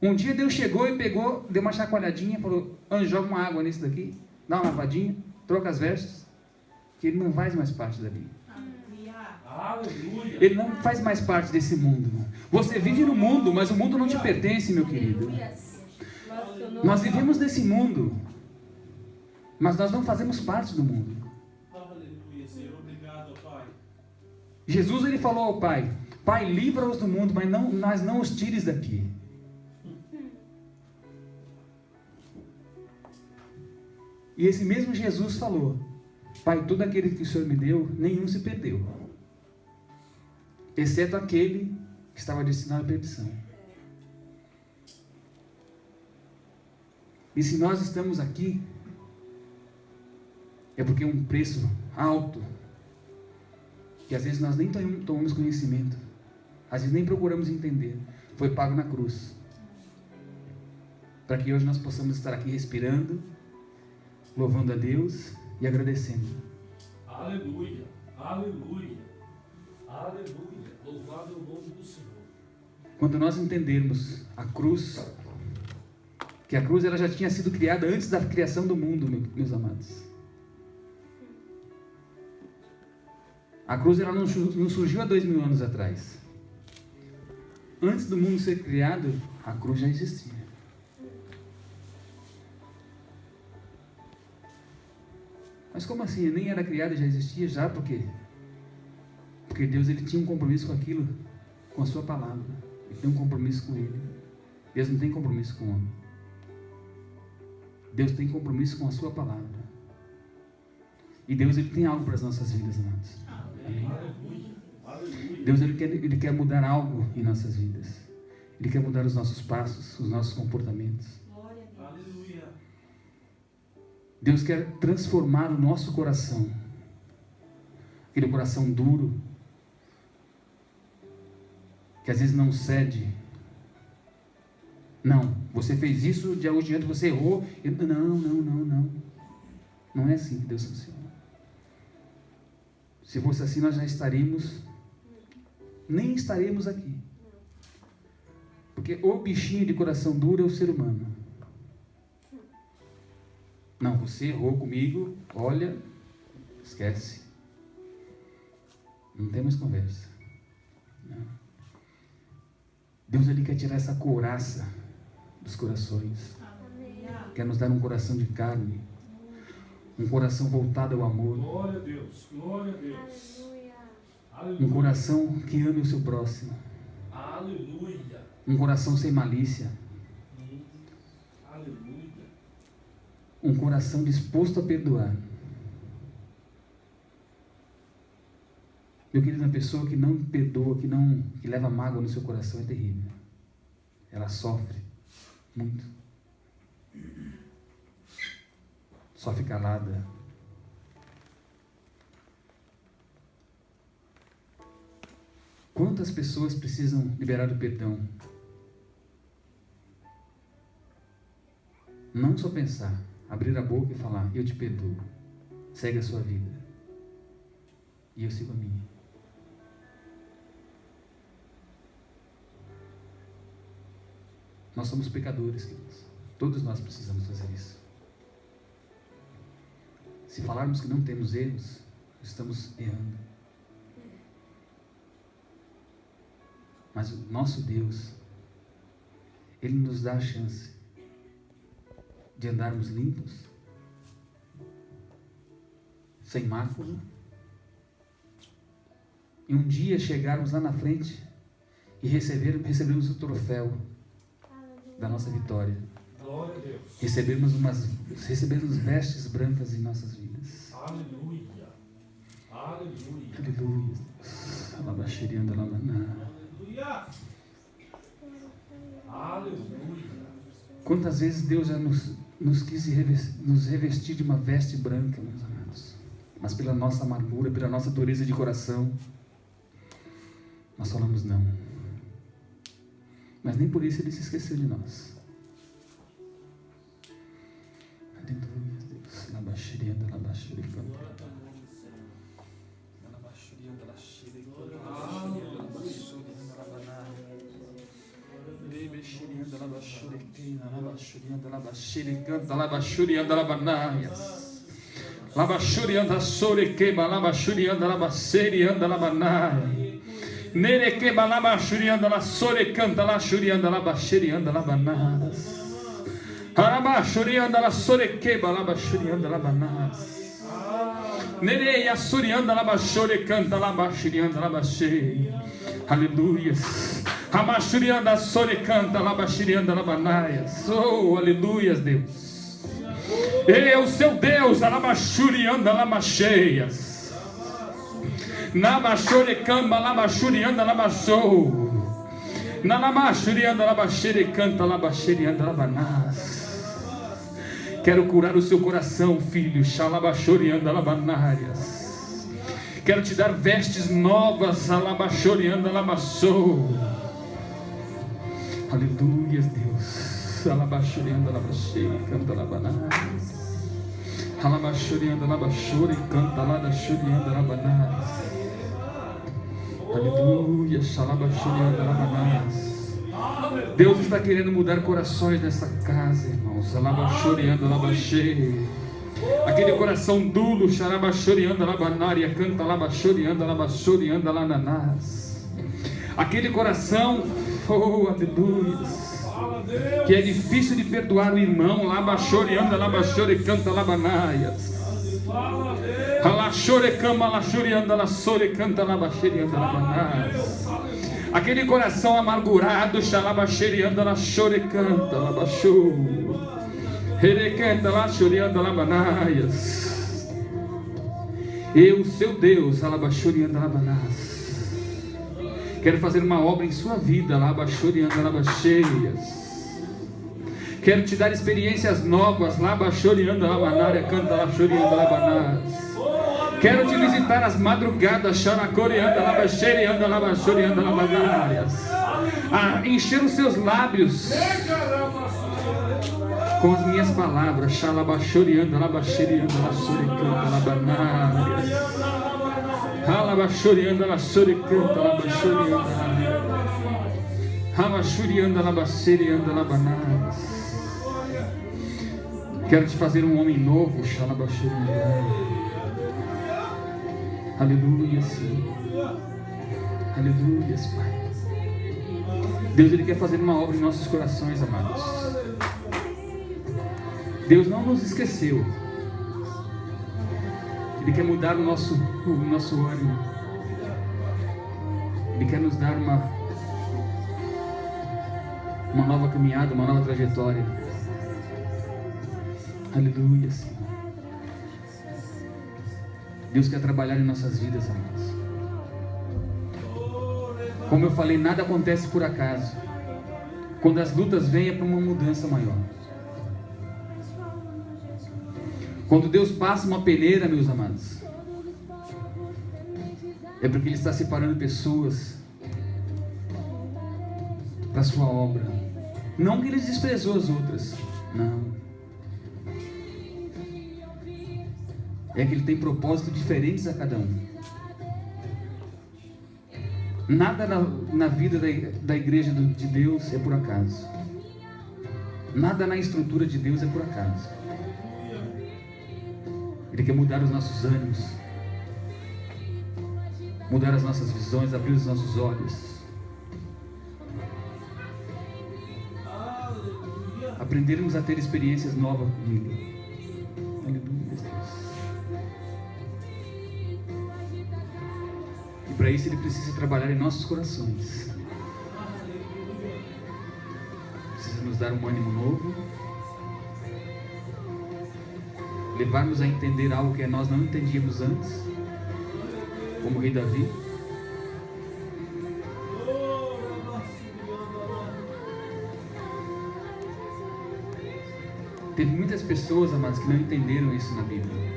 Um dia Deus chegou e pegou, deu uma chacoalhadinha, falou: anjo, joga uma água nisso daqui, dá uma lavadinha, troca as vestes, que ele não faz mais parte dali. Aleluia. Ele não faz mais parte desse mundo. Você vive no mundo, mas o mundo não te pertence, meu querido. Nós vivemos nesse mundo, mas nós não fazemos parte do mundo. Aleluia, Senhor. Obrigado, Pai. Jesus, ele falou ao Pai: Pai, livra-os do mundo, mas não os tires daqui. E esse mesmo Jesus falou: Pai, todo aquele que o Senhor me deu, nenhum se perdeu, exceto aquele que estava destinado à perdição. E se nós estamos aqui, é porque é um preço alto, que às vezes nós nem tomamos conhecimento, às vezes nem procuramos entender, foi pago na cruz, para que hoje nós possamos estar aqui respirando, louvando a Deus e agradecendo. Aleluia. Aleluia. Aleluia. Louvado é o nome do Senhor. Quando nós entendermos a cruz, que a cruz ela já tinha sido criada antes da criação do mundo, meus amados. A cruz ela não surgiu há 2000 anos atrás. Antes do mundo ser criado, a cruz já existia. Mas como assim? Nem era criada, já existia? Já por quê? Porque Deus ele tinha um compromisso com aquilo, com a sua palavra. Ele tem um compromisso com ele. Deus não tem compromisso com o homem. Deus tem compromisso com a sua palavra. E Deus ele tem algo para as nossas vidas, amados. Amém? Deus ele quer mudar algo em nossas vidas. Ele quer mudar os nossos passos, os nossos comportamentos. Aleluia. Deus quer transformar o nosso coração. Aquele coração duro, que às vezes não cede. Não, você fez isso, de hoje em diante você errou. Não. Não é assim que Deus funciona. Se fosse assim, nós já nem estaremos aqui. Porque o bichinho de coração duro é o ser humano. Não, você errou comigo, olha, esquece. Não tem mais conversa. Não. Deus ele quer tirar essa couraça dos corações. Quer nos dar um coração de carne. Um coração voltado ao amor. Glória a Deus. Glória a Deus. Um coração que ame o seu próximo. Aleluia. Um coração sem malícia. Aleluia. Um coração disposto a perdoar. Meu querido, uma pessoa que não perdoa, que leva mágoa no seu coração é terrível. Ela sofre muito. Sofre calada. Quantas pessoas precisam liberar o perdão? Não só pensar, abrir a boca e falar, eu te perdoo. Segue a sua vida. E eu sigo a minha. Nós somos pecadores, queridos. Todos nós precisamos fazer isso. Se falarmos que não temos erros, estamos errando. Mas o nosso Deus, Ele nos dá a chance de andarmos limpos, sem mácula, e um dia chegarmos lá na frente e recebermos o troféu da nossa vitória. Glória a Deus. Recebermos vestes brancas em nossas vidas. Aleluia. Aleluia. Aleluia. Alabaxerianda, alabaná. Aleluia. Aleluia. Quantas vezes Deus já nos quis nos revestir de uma veste branca, meus amados. Mas pela nossa amargura, pela nossa dureza de coração, nós falamos não. Mas nem por isso Ele se esqueceu de nós. Aleluia, Deus. Labaxerianda, labaxerianda. Labachurianda sorequeba, labachurianda labacerianda labanai. Nerequeba labachurianda la sorecanta la churianda labacherianda labanas. Arabachurianda la sorequeba labachurianda labanas. Nereia surianda labachorecanta labachurianda labachei. Aleluia. Amachurianda sorecanta labachurianda labanaias. Oh, aleluia, Deus. Ele é o seu Deus, alabachurianda lamacheias. Namachorecamba lamachurianda lamachou. Nalamachurianda labacherecanta labacherianda labanás. Quero curar o seu coração, filho. Xalabachurianda labanárias. Quero te dar vestes novas, alabachurianda lamachou. Aleluia, Deus. Alabachurianda labachei, canta labanás. Alabachurianda labachore, canta labachurianda labanás. Aleluia, xalabachurianda labanás. Deus está querendo mudar corações nessa casa, irmãos. Alabachurianda labachei. Aquele coração duro, xalabachurianda labanária, canta labachurianda labachurianda lananás. Aquele coração, oh, aleluia, que é difícil de perdoar o irmão, labachorianda, labachore, canta labanaias. Alachore, cama, alachorianda, laçore, canta labacherianda, labanaias. Aquele coração amargurado, xalabacherianda, lachore, canta, labachou. Herecanta, lachorianda, labanaias. Eu, seu Deus, alabachorianda, labanaias. Quero fazer uma obra em sua vida, labachorianda, labacheias. Quero te dar experiências novas, labachorianda, labanária, canta, labachorianda, labanás. Quero te visitar às madrugadas, xanacorianda, labacherianda, labachorianda, labanárias. A encher os seus lábios com as minhas palavras, xalabachorianda, labacherianda, labachoricanda, labanárias. Alabachorianda, labachoricanda, labachorianda. Alabachorianda, labacherianda, labanás. Quero te fazer um homem novo, xalabachorianda. Aleluia, Senhor. Aleluia, Pai. Deus, Ele quer fazer uma obra em nossos corações, amados. Deus não nos esqueceu. Ele quer mudar o nosso ânimo. Ele quer nos dar uma nova caminhada, uma nova trajetória. Aleluia, Senhor. Deus quer trabalhar em nossas vidas, amados. Como eu falei, nada acontece por acaso. Quando as lutas vêm é para uma mudança maior. Quando Deus passa uma peneira, meus amados, é porque Ele está separando pessoas para a sua obra. Não que Ele desprezou as outras, não. É que Ele tem propósitos diferentes a cada um. Nada na vida da igreja de Deus é por acaso. Nada na estrutura de Deus é por acaso. Ele quer mudar os nossos ânimos, mudar as nossas visões, abrir os nossos olhos, aprendermos a ter experiências novas com Ele. Aleluia, Deus. E para isso Ele precisa trabalhar em nossos corações. Precisa nos dar um ânimo novo, levar-nos a entender algo que nós não entendíamos antes, como o rei Davi. Teve muitas pessoas, amados, que não entenderam isso na Bíblia.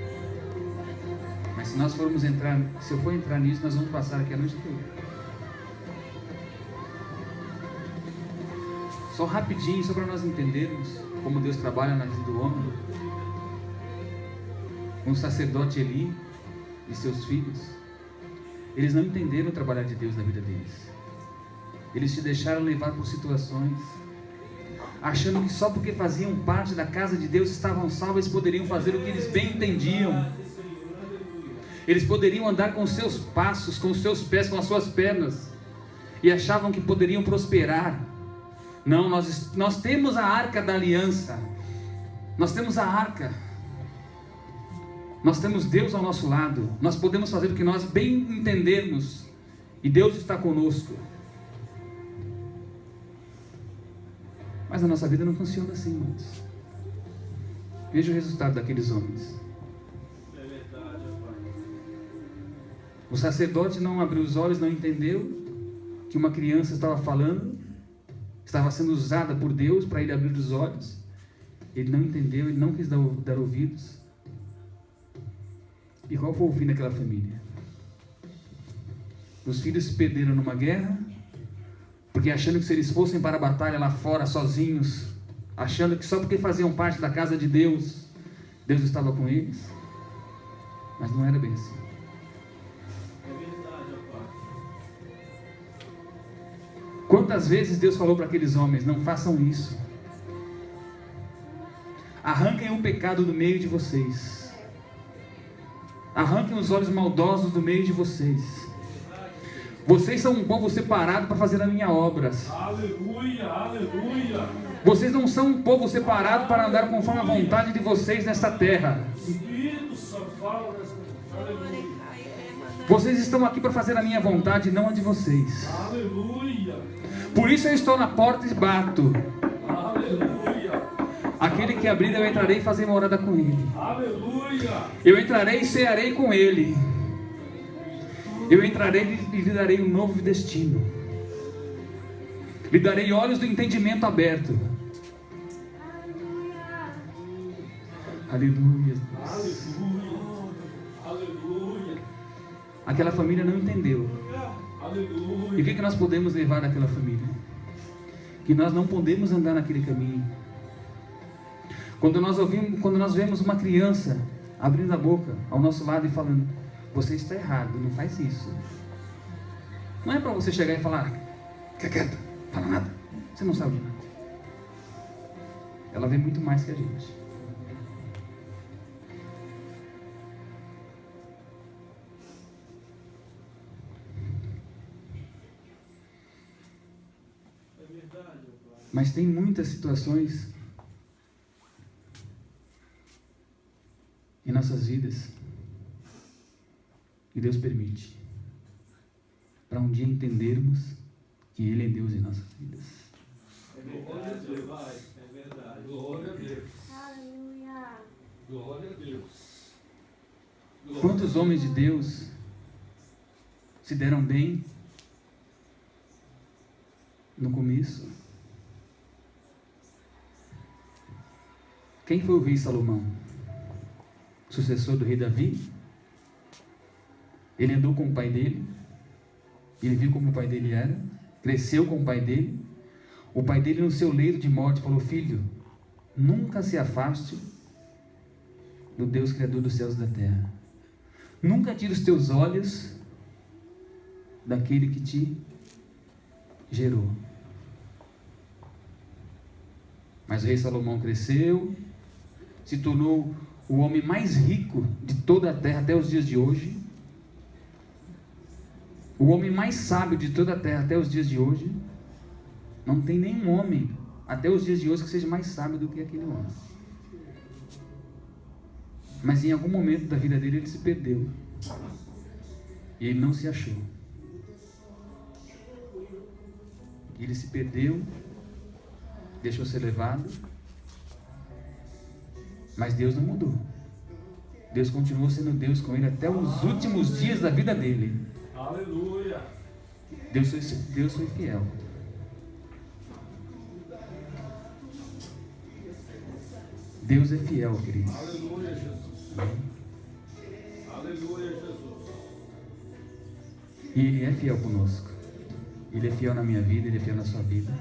Mas se nós formos entrar, se eu for entrar nisso, nós vamos passar aqui a noite toda. Só rapidinho, só para nós entendermos como Deus trabalha na vida do homem. Com o sacerdote Eli e seus filhos, eles não entenderam o trabalhar de Deus na vida deles. Eles se deixaram levar por situações, achando que só porque faziam parte da casa de Deus estavam salvos, eles poderiam fazer o que eles bem entendiam. Eles poderiam andar com os seus passos, com os seus pés, com as suas pernas, e achavam que poderiam prosperar. Não, nós temos a arca da aliança, nós temos a arca, nós temos Deus ao nosso lado, nós podemos fazer o que nós bem entendermos, e Deus está conosco. Mas a nossa vida não funciona assim, irmãos. Veja o resultado daqueles homens. O sacerdote não abriu os olhos, não entendeu que uma criança estava falando, estava sendo usada por Deus para ele abrir os olhos. Ele não entendeu, ele não quis dar ouvidos. E qual foi o fim daquela família? Os filhos se perderam numa guerra, porque achando que se eles fossem para a batalha lá fora sozinhos, achando que só porque faziam parte da casa de Deus, Deus estava com eles. Mas não era bem assim. Quantas vezes Deus falou para aqueles homens: não façam isso. Arranquem o pecado do meio de vocês. Arranquem os olhos maldosos do meio de vocês. Vocês são um povo separado para fazer a minha obra. Aleluia, aleluia. Vocês não são um povo separado para andar conforme a vontade de vocês nessa terra. Espírito Santo, fala nessa. Aleluia. Vocês estão aqui para fazer a minha vontade, não a de vocês. Aleluia. Por isso eu estou na porta e bato. Aleluia. Aquele que abrir, eu entrarei e farei morada com ele. Aleluia. Eu entrarei e cearei com ele. Eu entrarei e lhe darei um novo destino. Lhe darei olhos do entendimento aberto. Aleluia. Aleluia. Aleluia. Aquela família não entendeu. Aleluia. E o que nós podemos levar daquela família? Que nós não podemos andar naquele caminho. Quando nós vemos uma criança abrindo a boca ao nosso lado e falando: você está errado, não faz isso. Não é para você chegar e falar: fica quieta, fala nada, você não sabe de nada. Ela vê muito mais que a gente. Mas tem muitas situações em nossas vidas que Deus permite para um dia entendermos que Ele é Deus em nossas vidas. Glória a Deus. É verdade. Glória a Deus. Aleluia. Glória a Deus. Quantos homens de Deus se deram bem no começo. Quem foi o rei Salomão? Sucessor do rei Davi? Ele andou com o pai dele, ele viu como o pai dele era, cresceu com o pai dele. O pai dele, no seu leito de morte, falou: filho, nunca se afaste do Deus Criador dos céus e da terra. Nunca tire os teus olhos daquele que te gerou. Mas o rei Salomão cresceu, se tornou o homem mais rico de toda a terra até os dias de hoje. O homem mais sábio de toda a terra até os dias de hoje. Não tem nenhum homem até os dias de hoje que seja mais sábio do que aquele homem. Mas em algum momento da vida dele ele se perdeu. E ele não se achou. Ele se perdeu, deixou ser levado. Mas Deus não mudou. Deus continuou sendo Deus com ele até os últimos dias da vida dele. Aleluia. Deus foi fiel. Deus é fiel, queridos. Aleluia, Jesus. Aleluia, Jesus. E Ele é fiel conosco. Ele é fiel na minha vida, Ele é fiel na sua vida.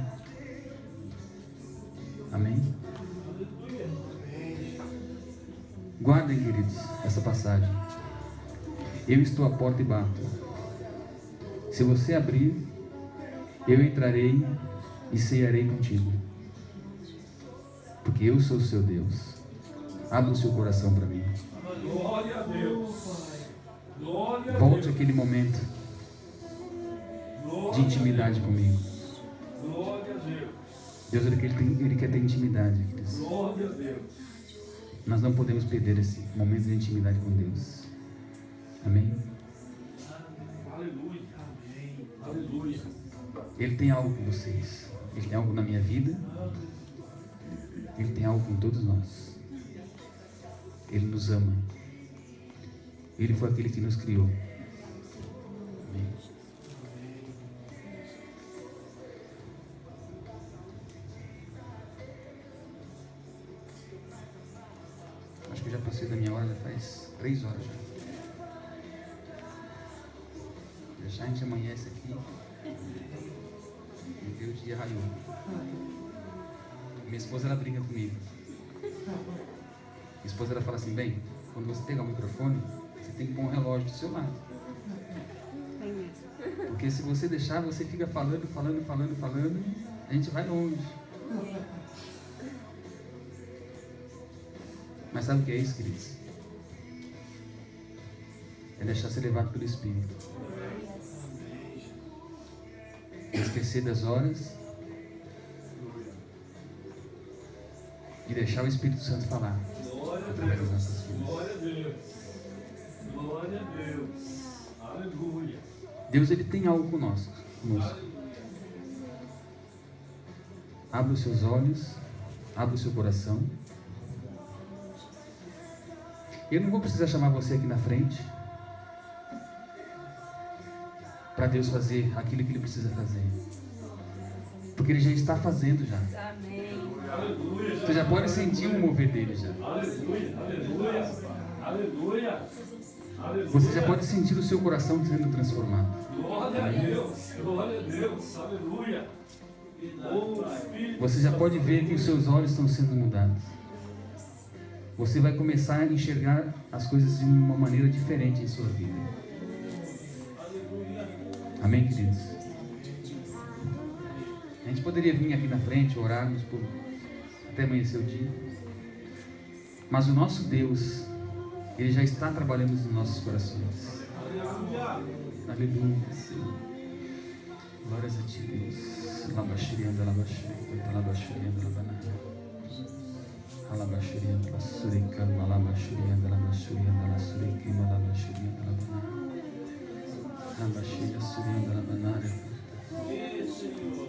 Amém? Guardem, queridos, essa passagem. Eu estou à porta e bato. Se você abrir, eu entrarei e cearei contigo. Porque eu sou o seu Deus. Abra o seu coração para mim. Glória a Deus. Glória a Volte Deus. àquele momento de Glória intimidade comigo. Glória a Deus. Deus, Ele quer ter intimidade, queridos. Glória a Deus. Nós não podemos perder esse momento de intimidade com Deus. Amém? Aleluia. Amém. Aleluia. Ele tem algo com vocês. Ele tem algo na minha vida. Ele tem algo com todos nós. Ele nos ama. Ele foi aquele que nos criou. Amém. Acho que eu já passei da minha hora, já faz 3 horas já. Deixar a gente amanhece aqui. E ver o dia raiou. Minha esposa, ela briga comigo. Minha esposa, ela fala assim: bem, quando você pegar o microfone, você tem que pôr um relógio do seu lado. Porque se você deixar, você fica falando, a gente vai longe. Mas sabe o que é isso, queridos? É deixar ser levado pelo Espírito. É esquecer das horas e deixar o Espírito Santo falar através das nossas vidas. Glória a Deus. Glória a Deus. Aleluia. Deus, Ele tem algo conosco. Abra os seus olhos, abra o seu coração. Eu não vou precisar chamar você aqui na frente para Deus fazer aquilo que Ele precisa fazer, porque Ele já está fazendo já. Aleluia. Você já pode sentir o mover dele já. Aleluia. Aleluia. Aleluia. Aleluia. Você já pode sentir o seu coração sendo transformado. Glória a Deus. Glória a Deus. Aleluia. Oh, Espírito Você já pode ver que os seus olhos estão sendo mudados. Você vai começar a enxergar as coisas de uma maneira diferente em sua vida. Amém, queridos? A gente poderia vir aqui na frente, orarmos por até amanhecer o dia. Mas o nosso Deus, Ele já está trabalhando nos nossos corações. Aleluia, Senhor. Glórias a Ti, Deus. Labaxirianda, labaxirianda, labaxirianda, labanana. Alabaxirianda, lasuricama, labaxirianda, labaxirianda, lasuricama, labaxirianda, labanana. Labaxiria, surianda, labanana. Glória a Jesus.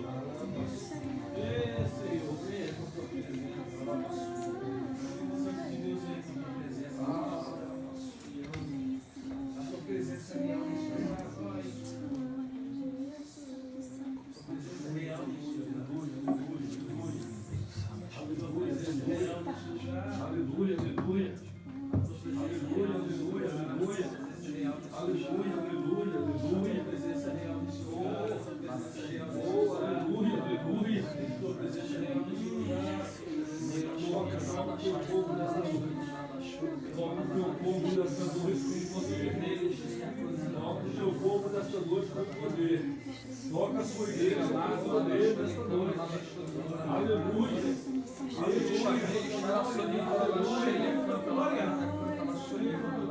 envolvido nessa noite com poder. Toca o teu povo nesta noite com poder. Toca a sua igreja lá, sua igreja nesta noite. Aleluia. Aleluia. Aleluia.